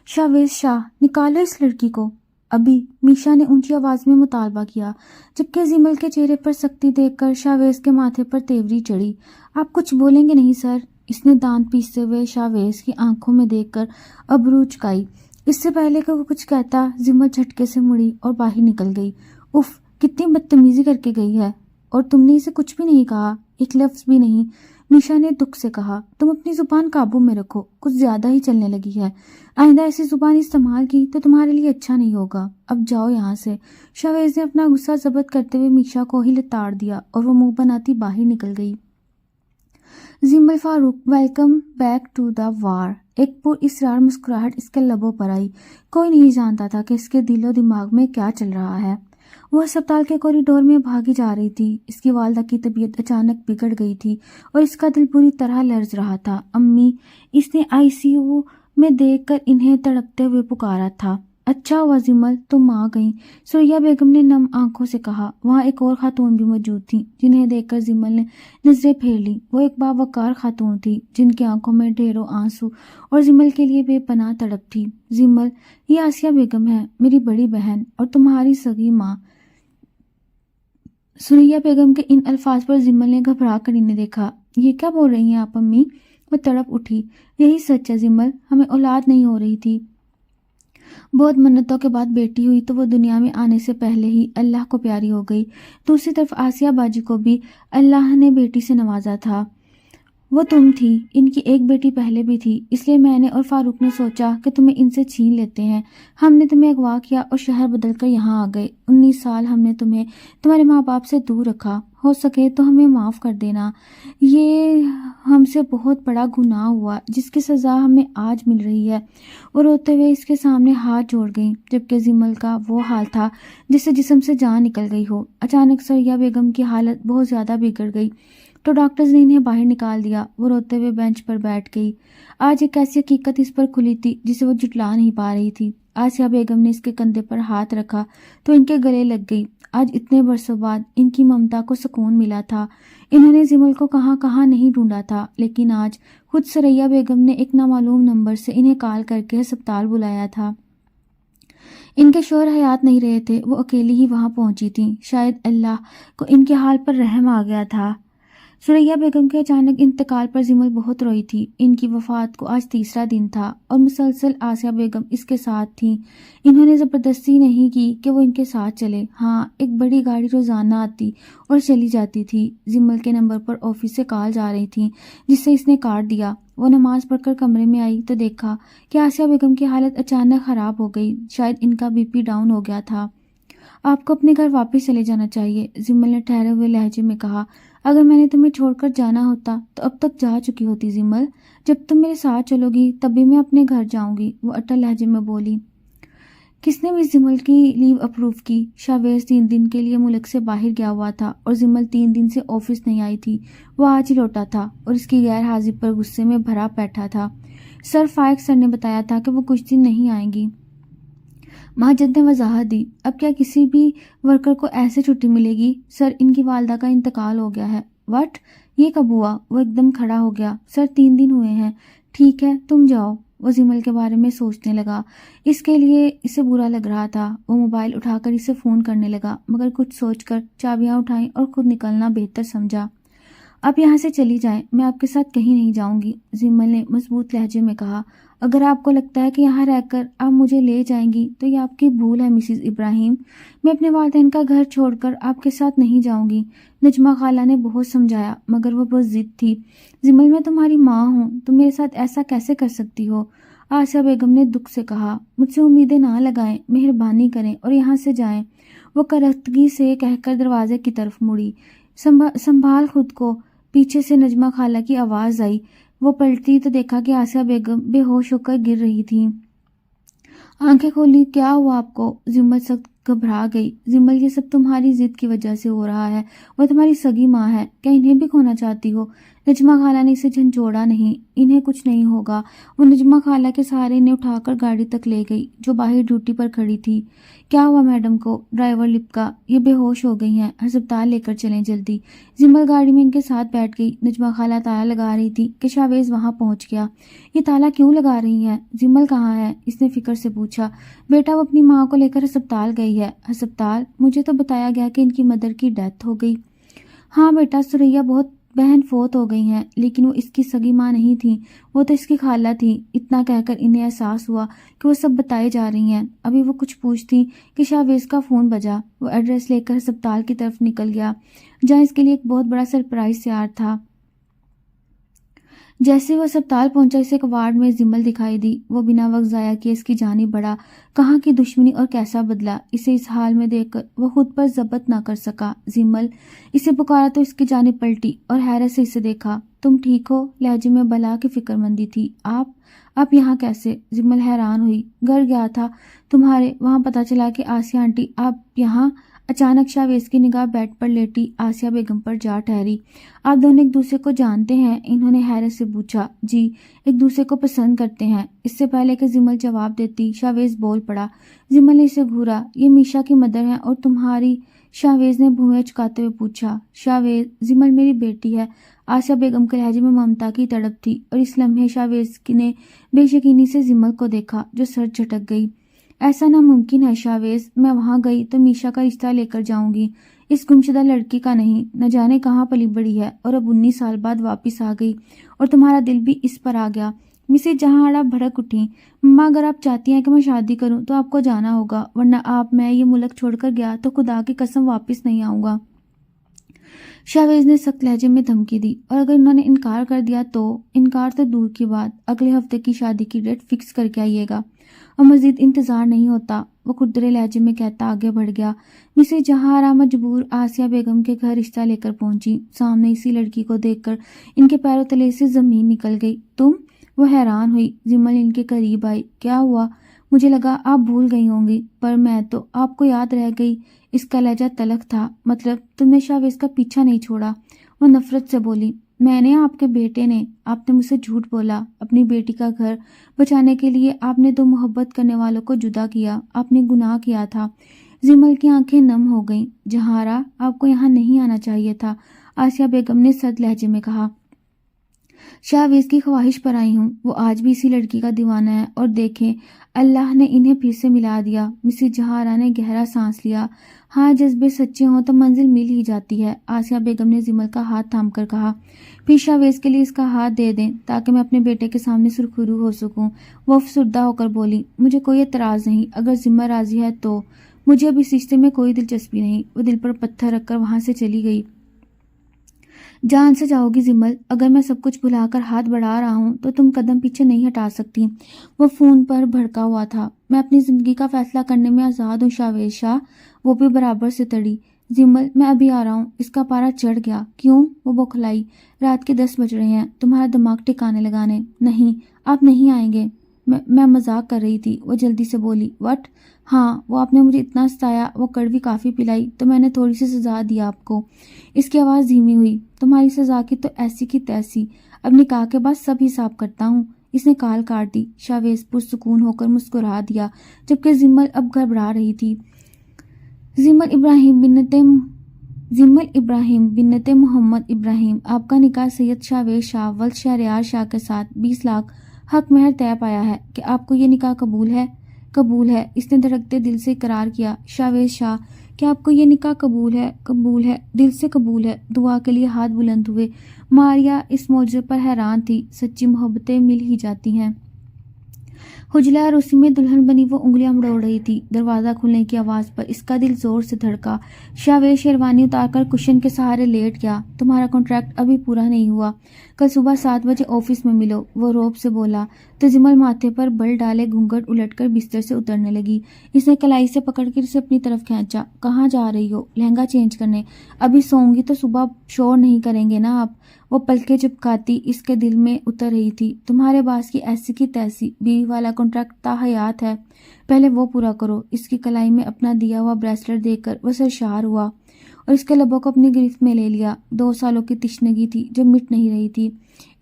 شاویز شاہ، نکالو اس لڑکی کو ابھی، میشا نے اونچی آواز میں مطالبہ کیا، جبکہ زمل کے چہرے پر سختی دیکھ کر شاویز کے ماتھے پر تیوری چڑھی۔ آپ کچھ بولیں گے نہیں سر؟ اس نے دانت پیستے ہوئے شاویز کی آنکھوں میں دیکھ کر ابرو چکائی۔ اس سے پہلے کہ وہ کچھ کہتا، زمل جھٹکے سے مڑی اور باہر نکل گئی۔ اف، کتنی بدتمیزی کر کے گئی ہے، اور تم نے اسے کچھ بھی نہیں کہا، ایک لفظ بھی نہیں۔ میشا نے دکھ سے کہا، تم اپنی زبان قابو میں رکھو، کچھ زیادہ ہی چلنے لگی ہے۔ آئندہ ایسی زبان استعمال کی تو تمہارے لیے اچھا نہیں ہوگا۔ اب جاؤ یہاں سے۔ شاویز نے اپنا غصہ ضبط کرتے ہوئے میشا کو ہی لتاڑ دیا اور وہ منہ بناتی باہر نکل گئی۔ زمل فاروق، ویلکم بیک ٹو دا وار۔ ایک پر اسرار مسکراہٹ اس کے لبوں پر آئی۔ کوئی نہیں جانتا تھا کہ اس کے دل و دماغ میں کیا چل رہا ہے۔ وہ ہسپتال کے کوریڈور میں بھاگی جا رہی تھی۔ اس کی والدہ کی طبیعت اچانک بگڑ گئی تھی اور اس کا دل بری طرح لرز رہا تھا۔ امی، اس نے ICU میں دیکھ کر انہیں تڑپتے ہوئے پکارا تھا۔ اچھا ہوا زمل، تم آ گئیں، سوریا بیگم نے نم آنکھوں سے کہا۔ وہاں ایک اور خاتون بھی موجود تھیں، جنہیں دیکھ کر زمل نے نظریں پھیر لیں۔ وہ ایک باوقار خاتون تھی، جن کی آنکھوں میں ڈھیروں آنسو اور زمل کے لیے بے پناہ تڑپ تھی۔ زمل، یہ آسیہ بیگم ہے، میری بڑی بہن اور تمہاری سگی ماں۔ سوریا بیگم کے ان الفاظ پر زمل نے گھبرا کر انہیں دیکھا۔ یہ کیا بول رہی ہیں آپ امی؟ وہ تڑپ اٹھی۔ یہی سچ ہے زمل، ہمیں اولاد نہیں ہو رہی تھی۔ بہت منتوں کے بعد بیٹی ہوئی تو وہ دنیا میں آنے سے پہلے ہی اللہ کو پیاری ہو گئی۔ دوسری طرف آسیہ باجی کو بھی اللہ نے بیٹی سے نوازا تھا۔ وہ تم تھی، ان کی ایک بیٹی پہلے بھی تھی، اس لیے میں نے اور فاروق نے سوچا کہ تمہیں ان سے چھین لیتے ہیں۔ ہم نے تمہیں اغوا کیا اور شہر بدل کر یہاں آ گئے۔ 19 سال ہم نے تمہیں تمہارے ماں باپ سے دور رکھا۔ ہو سکے تو ہمیں معاف کر دینا، یہ ہم سے بہت بڑا گناہ ہوا جس کی سزا ہمیں آج مل رہی ہے۔ وہ روتے ہوئے اس کے سامنے ہاتھ جوڑ گئیں، جبکہ زمل کا وہ حال تھا جس سے جسم سے جان نکل گئی ہو۔ اچانک سوریا بیگم کی حالت بہت زیادہ بگڑ گئی تو ڈاکٹرز نے انہیں باہر نکال دیا۔ وہ روتے ہوئے بینچ پر بیٹھ گئی۔ آج ایک ایسی حقیقت اس پر کھلی تھی جسے وہ جھٹلا نہیں پا رہی تھی۔ آسیہ بیگم نے اس کے کندھے پر ہاتھ رکھا تو ان کے گلے لگ گئی۔ آج اتنے برسوں بعد ان کی ممتا کو سکون ملا تھا۔ انہوں نے زمل کو کہاں کہاں نہیں ڈھونڈا تھا، لیکن آج خود سوریا بیگم نے ایک نامعلوم نمبر سے انہیں کال کر کے ہسپتال بلایا تھا۔ ان کے شوہر حیات نہیں رہے تھے، وہ اکیلی ہی وہاں پہنچی تھیں۔ شاید اللہ کو ان کے حال پر رحم آ گیا تھا۔ سوریا بیگم کے اچانک انتقال پر زمل بہت روئی تھی۔ ان کی وفات کو آج تیسرا دن تھا اور مسلسل آسیہ بیگم اس کے ساتھ تھیں۔ انہوں نے زبردستی نہیں کی کہ وہ ان کے ساتھ چلے۔ ہاں، ایک بڑی گاڑی روزانہ آتی اور چلی جاتی تھی۔ زمل کے نمبر پر آفس سے کال جا رہی تھی، جس سے اس نے کاٹ دیا۔ وہ نماز پڑھ کر کمرے میں آئی تو دیکھا کہ آسیہ بیگم کی حالت اچانک خراب ہو گئی۔ شاید ان کا BP ڈاؤن ہو گیا تھا۔ آپ کو اپنے گھر واپس چلے جانا چاہیے، زمل نے ٹھہرے ہوئے لہجے میں کہا۔ اگر میں نے تمہیں چھوڑ کر جانا ہوتا تو اب تک جا چکی ہوتی زمل۔ جب تم میرے ساتھ چلو گی تبھی میں اپنے گھر جاؤں گی، وہ اٹل لہجے میں بولی۔ کس نے مس زمل کی لیو اپروو کی؟ شاویز 3 دن کے لیے ملک سے باہر گیا ہوا تھا اور زمل 3 دن سے آفس نہیں آئی تھی۔ وہ آج ہی لوٹا تھا اور اس کی غیر حاضری پر غصے میں بھرا بیٹھا تھا۔ سر فائق سر نے بتایا تھا کہ وہ کچھ دن نہیں آئیں گی۔ مہاجن نے وضاحت دی۔ اب کیا کسی بھی ورکر کو ایسے چھٹی ملے گی؟ سر، ان کی والدہ کا انتقال ہو گیا ہے۔ وٹ؟ یہ کب ہوا؟ وہ ایک دم کھڑا ہو گیا۔ سر، 3 دن ہوئے ہیں۔ ٹھیک ہے، تم جاؤ۔ وہ زمل کے بارے میں سوچنے لگا۔ اس کے لیے اسے برا لگ رہا تھا۔ وہ موبائل اٹھا کر اسے فون کرنے لگا، مگر کچھ سوچ کر چابیاں اٹھائیں اور خود نکلنا بہتر سمجھا۔ اب یہاں سے چلی جائیں، میں آپ کے ساتھ کہیں نہیں جاؤں گی، زمل نے مضبوط لہجے میں کہا۔ اگر آپ کو لگتا ہے کہ یہاں رہ کر آپ مجھے لے جائیں گی تو یہ آپ کی بھول ہے مسز ابراہیم۔ میں اپنے والدین کا گھر چھوڑ کر آپ کے ساتھ نہیں جاؤں گی۔ نجمہ خالہ نے بہت سمجھایا مگر وہ بہت ضد تھی۔ زمل، میں تمہاری ماں ہوں، تم میرے ساتھ ایسا کیسے کر سکتی ہو؟ آسیہ بیگم نے دکھ سے کہا۔ مجھ سے امیدیں نہ لگائیں، مہربانی کریں اور یہاں سے جائیں۔ وہ کرختگی سے کہہ کر دروازے کی طرف مڑی۔ سنبھال خود کو، پیچھے سے نجمہ خالہ کی آواز آئی۔ وہ پلٹی تو دیکھا کہ آسیہ بیگم بے ہوش ہو کر گر رہی تھیں۔ آنکھیں کھولی۔ کیا ہوا آپ کو؟ زمل سخت گھبرا گئی۔ زمل یہ سب تمہاری ضد کی وجہ سے ہو رہا ہے، وہ تمہاری سگی ماں ہے، کیا انہیں بھی کھونا چاہتی ہو؟ نجمہ خالہ نے اسے جھنجھوڑا، نہیں، انہیں کچھ نہیں ہوگا۔ وہ نجمہ خالہ کے سہارے انہیں اٹھا کر گاڑی تک لے گئی جو باہر ڈیوٹی پر کھڑی تھی۔ کیا ہوا میڈم کو؟ ڈرائیور لپکا، یہ بے ہوش ہو گئی ہیں، ہسپتال لے کر چلیں جلدی۔ زمل گاڑی میں ان کے ساتھ بیٹھ گئی۔ نجمہ خالہ تالا لگا رہی تھی کہ شاویز وہاں پہنچ گیا۔ یہ تالا کیوں لگا رہی ہیں؟ زمل کہاں ہے؟ اس نے فکر سے پوچھا۔ بیٹا وہ اپنی ماں کو لے کر ہسپتال گئی ہے۔ ہسپتال؟ مجھے تو بتایا گیا کہ ان کی مدر کی ڈیتھ ہو گئی۔ ہاں بیٹا، سریا بہت بہن فوت ہو گئی ہیں، لیکن وہ اس کی سگی ماں نہیں تھیں، وہ تو اس کی خالہ تھیں۔ اتنا کہہ کر انہیں احساس ہوا کہ وہ سب بتائے جا رہی ہیں۔ ابھی وہ کچھ پوچھتی کہ شاویز کا فون بجا۔ وہ ایڈریس لے کر ہسپتال کی طرف نکل گیا جہاں اس کے لیے ایک بہت بڑا سرپرائز تیار تھا۔ جیسے وہ ہسپتال پہنچا اسے ایک وارڈ میں زمل دکھائی دی۔ وہ بنا وقت ضائع کیے اس کی جانب بڑھا۔ کہاں کی دشمنی اور کیسا بدلہ! اسے اس حال میں دیکھ کر وہ خود پر ضبط نہ کر سکا۔ زمل! اسے پکارا تو اس کی جانب پلٹی اور حیرت سے اسے دیکھا۔ تم ٹھیک ہو؟ لہجے میں بلا کی فکر مندی تھی۔ آپ یہاں کیسے؟ زمل حیران ہوئی۔ گھر گیا تھا تمہارے، وہاں پتہ چلا کہ آسیہ آنٹی آپ یہاں۔ اچانک شاویز کی نگاہ بیڈ پر لیٹی آسیہ بیگم پر جا ٹھہری۔ آپ دونوں ایک دوسرے کو جانتے ہیں؟ انہوں نے حیرت سے پوچھا۔ جی، ایک دوسرے کو پسند کرتے ہیں۔ اس سے پہلے کہ زمل جواب دیتی شاویز بول پڑا۔ زمل نے اسے گھورا۔ یہ میشا کی مدر ہیں اور تمہاری؟ شاویز نے بھویں چکاتے ہوئے پوچھا۔ شاویز؟ زمل میری بیٹی ہے۔ آسیہ بیگم کے لہجے میں ممتا کی تڑپ تھی اور اس لمحے شاویز نے بے یقینی سے زمل کو دیکھا جو سر جھٹک گئی۔ ایسا ناممکن ہے شاویز، میں وہاں گئی تو میشا کا رشتہ لے کر جاؤں گی، اس گمشدہ لڑکی کا نہیں۔ نہ جانے کہاں پلی بڑی ہے اور اب 19 سال بعد واپس آ گئی اور تمہارا دل بھی اس پر آ گیا۔ مسز جہاں بھڑک اٹھیں۔ ماں اگر آپ چاہتی ہیں کہ میں شادی کروں تو آپ کو جانا ہوگا، ورنہ میں یہ ملک چھوڑ کر گیا تو خدا کی قسم واپس نہیں آؤں گا۔ شاویز نے سخت لہجے میں دھمکی دی۔ اور اگر انہوں نے انکار کر دیا تو؟ انکار تو دور کی بات، اگلے ہفتے کی شادی کی ڈیٹ فکس کر کے آئیے گا اور مزید انتظار نہیں ہوتا، وہ کھردرے لہجے میں کہتا آگے بڑھ گیا۔ مسز جہاں مجبور آسیہ بیگم کے گھر رشتہ لے کر پہنچی۔ سامنے اسی لڑکی کو دیکھ کر ان کے پیروں تلے سے زمین نکل گئی۔ تم؟ وہ حیران ہوئی۔ زمل ان کے قریب آئی۔ کیا ہوا؟ مجھے لگا آپ بھول گئی ہوں گی، پر میں تو آپ کو یاد رہ گئی۔ اس کا لہجہ تلخ تھا۔ مطلب تم نے شاویز کا پیچھا نہیں چھوڑا؟ وہ نفرت سے بولی۔ میں نے؟ آپ کے بیٹے نے۔ آپ نے مجھ سے جھوٹ بولا۔ اپنی بیٹی کا گھر بچانے کے لیے آپ نے 2 محبت کرنے والوں کو جدا کیا۔ آپ نے گناہ کیا تھا۔ زمل کی آنکھیں نم ہو گئیں۔ جہارا، آپ کو یہاں نہیں آنا چاہیے تھا، آسیہ بیگم نے سرد لہجے میں کہا۔ شاویز کی خواہش پر آئی ہوں، وہ آج بھی اسی لڑکی کا دیوانہ ہے، اور دیکھیں اللہ نے انہیں پھر سے ملا دیا۔ مسز جہارا نے گہرا سانس لیا۔ ہاں، جذبے سچے ہوں تو منزل مل ہی جاتی ہے، آسیہ بیگم نے زمل کا ہاتھ تھام کر کہا۔ پھر شاویز کے لیے اس کا ہاتھ دے دیں تاکہ میں اپنے بیٹے کے سامنے سرخرو ہو سکوں۔ وہ افسردہ ہو کر بولی۔ مجھے کوئی اعتراض نہیں، اگر ذمہ راضی ہے تو۔ مجھے اب اس رشتے میں کوئی دلچسپی نہیں۔ وہ دل پر پتھر رکھ کر وہاں سے چلی گئی۔ جان سے جاؤ گی زمل، اگر میں سب کچھ بھلا کر ہاتھ بڑھا رہا ہوں تو تم قدم پیچھے نہیں ہٹا سکتی۔ وہ فون پر بھڑکا ہوا تھا۔ میں اپنی زندگی کا فیصلہ کرنے میں آزاد ہوں شاویز شاہ۔ وہ بھی برابر سے تڑی۔ زمل، میں ابھی آ رہا ہوں۔ اس کا پارا چڑھ گیا۔ کیوں؟ وہ بوکھلائی۔ رات کے 10 بج رہے ہیں، تمہارا دماغ ٹھکانے لگانے۔ نہیں، آپ نہیں آئیں گے۔ میں مذاق کر رہی تھی، وہ جلدی سے بولی۔ وٹ؟ ہاں، وہ آپ نے مجھے اتنا ستایا، وہ کڑوی کافی پلائی تو میں نے تھوڑی سی سزا دی آپ کو۔ اس کی آواز دھیمی ہوئی۔ تمہاری سزا کی تو ایسی کی تیسی، اب نکاح کے بعد سب حساب کرتا ہوں۔ اس نے کال کاٹ دی۔ شاویز پرسکون ہو کر مسکرا دیا، جبکہ زمل اب گھبرا رہی تھی۔ زمل ابراہیم بنت محمد ابراہیم، آپ کا نکاح سید شاویز شاہ ولد شہریار شاہ کے ساتھ 20 لاکھ حق مہر طے پایا ہے کہ آپ کو یہ نکاح قبول ہے؟ قبول ہے، اس نے دھڑکتے دل سے اقرار کیا۔ شاویز شاہ، کیا آپ کو یہ نکاح قبول ہے؟ قبول ہے، دل سے قبول ہے۔ دعا کے لیے ہاتھ بلند ہوئے۔ ماریا اس معجزے پر حیران تھی۔ سچی محبتیں مل ہی جاتی ہیں۔ حجلہ عروسی میں دلہن بنی وہ انگلیاں مڑوڑ رہی تھی۔ دروازہ کھلنے کی آواز پر اس کا دل زور سے دھڑکا۔ شاویز شیروانی اتار کر کشن کے سہارے لیٹ گیا۔ تمہارا کانٹریکٹ ابھی پورا نہیں ہوا، کل صبح 7 بجے آفس میں ملو، وہ روب سے بولا۔ تو زمل ماتھے پر بل ڈالے گھونگھٹ الٹ کر بستر سے اترنے لگی۔ اس نے کلائی سے پکڑ کر اسے اپنی طرف کھینچا۔ کہاں جا رہی ہو؟ لہنگا چینج کرنے۔ ابھی سوؤں گی تو صبح شور نہیں کریں گے نا آپ؟ وہ پلکیں چپکاتی اس کے دل میں اتر رہی تھی۔ تمہارے باس کی ایسی کی تیسی بیوی والا کانٹریکٹ تا حیات ہے۔ پہلے وہ پورا کرو۔ اس کی کلائی میں اپنا دیا ہوا بریسلٹ دیکھ کر وہ سرشار ہوا اور اس کے لبوں کو اپنی گرفت میں لے لیا۔ 2 سالوں کی تشنگی تھی جو مٹ نہیں رہی تھی۔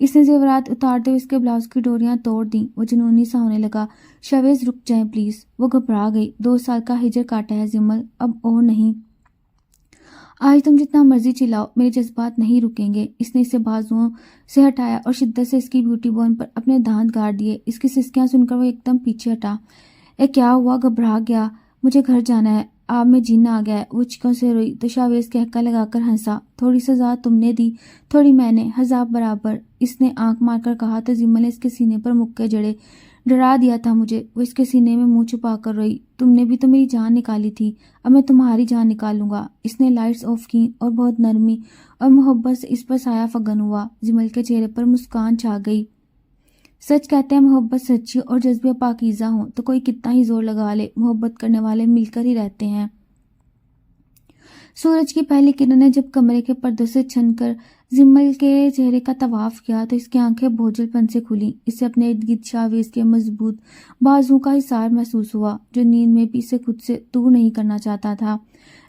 اس نے زیورات اتارتے ہوئے اس کے بلاؤز کی ڈوریاں توڑ دیں۔ وہ جنونی سا ہونے لگا۔ شاویز رک جائیں پلیز۔ وہ گھبرا گئی۔ 2 سال کا ہجر کاٹا ہے زمل، اب اور نہیں۔ آج تم جتنا مرضی چلاؤ، میرے جذبات نہیں رکیں گے۔ اس نے اسے بازوؤں سے ہٹایا اور شدت سے اس کی بیوٹی بون پر اپنے دانت گاڑ دیے۔ اس کی سسکیاں سن کر وہ ایک دم پیچھے ہٹا۔ کیا ہوا؟ گھبرا گیا؟ مجھے گھر جانا ہے، آپ میں جینا آ گیا ہے۔ وہ چیخوں سے روئی تو شاویز کہکا لگا کر ہنسا۔ تھوڑی سزا تم نے دی، تھوڑی میں نے، حساب برابر۔ اس نے آنکھ مار کر کہا تو زمل نے اس کے سینے پر مکے جڑے۔ ڈرا دیا تھا مجھے۔ وہ اس کے سینے میں منہ چھپا کر روئی۔ تم نے بھی تو میری جان نکالی تھی، اب میں تمہاری جان نکالوں گا۔ اس نے لائٹس آف کی اور بہت نرمی اور محبت سے اس پر سایہ فگن ہوا۔ زمل کے چہرے پر مسکان چھا گئی۔ سچ کہتے ہیں محبت سچی اور جذبے پاکیزہ ہوں تو کوئی کتنا ہی زور لگا لے، محبت کرنے والے مل کر ہی رہتے ہیں۔ سورج کی پہلی کرنیں جب کمرے کے پردوں سے چھن کر زمل کے چہرے کا طواف کیا تو اس کی آنکھیں بوجھل پن سے کھلیں۔ اسے اپنے ارد گرد شاویز کے مضبوط بازوؤں کا حصار محسوس ہوا جو نیند میں بھی اسے خود سے دور نہیں کرنا چاہتا تھا۔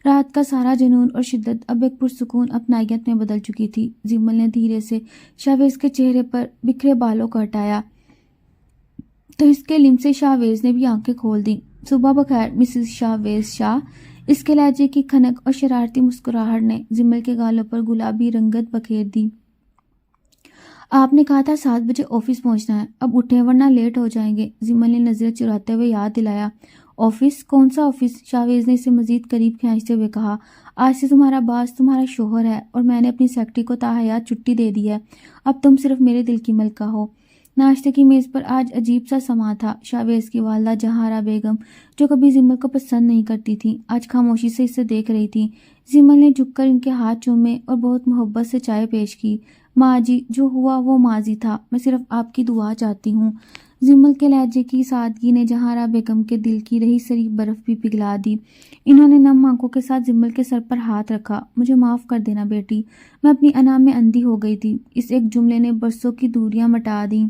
رات کا سارا جنون اور شدت اب ایک پرسکون اپنائیت میں بدل چکی تھی۔ زمل نے دھیرے سے شاویز کے چہرے پر بکھرے بالوں کو ہٹایا تو اس کے لمس سے شاویز نے بھی آنکھیں کھول دیں۔ صبح بخیر مسز شاویز شاہ۔ اس کے لہجے کی کھنک اور شرارتی مسکراہٹ نے زمل کے گالوں پر گلابی رنگت بکھیر دی۔ آپ نے کہا تھا 7 بجے آفس پہنچنا ہے، اب اٹھیں ورنہ لیٹ ہو جائیں گے۔ زمل نے نظریں چراتے ہوئے یاد دلایا۔ آفس؟ کون سا آفس؟ شاویز نے اسے مزید قریب کھینچتے ہوئے کہا۔ آج سے تمہارا باس تمہارا شوہر ہے اور میں نے اپنی سیکرٹری کو تاحیات چھٹی دے دی ہے۔ اب تم صرف میرے دل کی ملکہ ہو۔ ناشتے کی میز پر آج عجیب سا سماں تھا۔ شاویز کی والدہ جہارا بیگم جو کبھی زمل کو پسند نہیں کرتی تھیں آج خاموشی سے اسے دیکھ رہی تھیں۔ زمل نے جھک کر ان کے ہاتھ چومے اور بہت محبت سے چائے پیش کی۔ ماں جی جو ہوا وہ ماضی تھا، میں صرف آپ کی دعا چاہتی ہوں۔ زمل کے لہجے کی سادگی نے جہارا بیگم کے دل کی رہی سری برف بھی پگھلا دی۔ انہوں نے نم آنکھوں کے ساتھ زمل کے سر پر ہاتھ رکھا۔ مجھے معاف کر دینا بیٹی، میں اپنی انا میں اندھی ہو گئی تھی۔ اس ایک جملے نے برسوں کی دوریاں مٹا دیں۔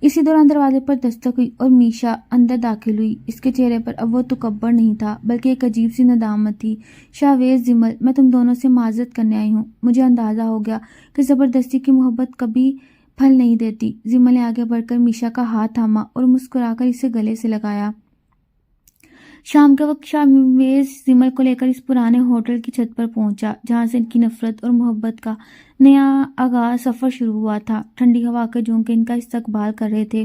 اسی دوران دروازے پر دستک ہوئی اور میشا اندر داخل ہوئی۔ اس کے چہرے پر اب وہ تکبر نہیں تھا بلکہ ایک عجیب سی ندامت تھی۔ شاویز، زمل، میں تم دونوں سے معذرت کرنے آئی ہوں۔ مجھے اندازہ ہو گیا کہ زبردستی کی محبت کبھی پھل نہیں دیتی۔ زمل نے آگے بڑھ کر میشا کا ہاتھ تھاما اور مسکرا کر اسے گلے سے لگایا۔ شام کے وقت شاویز زمل کو لے کر اس پرانے ہوٹل کی چھت پر پہنچا جہاں سے ان کی نفرت اور محبت کا نیا آغاز سفر شروع ہوا تھا۔ ٹھنڈی ہوا کے جھونکے ان کا استقبال کر رہے تھے۔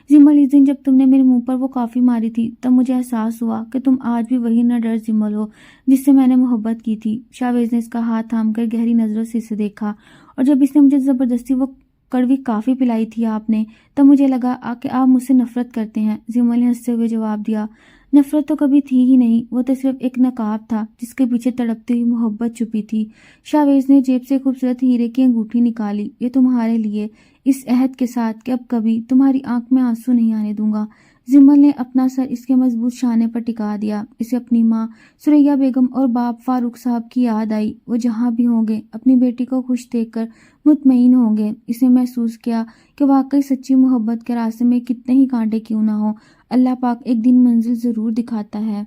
زمل، اس دن جب تم نے میرے منہ پر وہ کافی ماری تھی تب مجھے احساس ہوا کہ تم آج بھی وہی نڈر زمل ہو جس سے میں نے محبت کی تھی۔ شاویز نے اس کا ہاتھ تھام کر گہری نظروں سے اسے دیکھا۔ اور جب اس نے مجھے زبردستی وہ کڑوی کافی پلائی تھی آپ نے، تب مجھے لگا کہ آپ مجھ سے نفرت کرتے ہیں۔ زمل نے ہنستے ہوئے جواب دیا، نفرت تو کبھی تھی ہی نہیں، وہ تو صرف ایک نقاب تھا جس کے پیچھے تڑپتی ہوئی محبت چھپی تھی۔ شاویز نے جیب سے خوبصورت ہیرے کی انگوٹھی نکالی۔ یہ تمہارے لیے، اس عہد کے ساتھ کہ اب کبھی تمہاری آنکھ میں آنسو نہیں آنے دوں گا۔ زمل نے اپنا سر اس کے مضبوط شانے پر ٹکا دیا۔ اسے اپنی ماں ثریا بیگم اور باپ فاروق صاحب کی یاد آئی۔ وہ جہاں بھی ہوں گے اپنی بیٹی کو خوش دیکھ کر مطمئن ہوں گے۔ اس نے محسوس کیا کہ واقعی سچی محبت کے راستے میں کتنے ہی کانٹے کیوں نہ ہوں، اللہ پاک ایک دن منزل ضرور دکھاتا ہے۔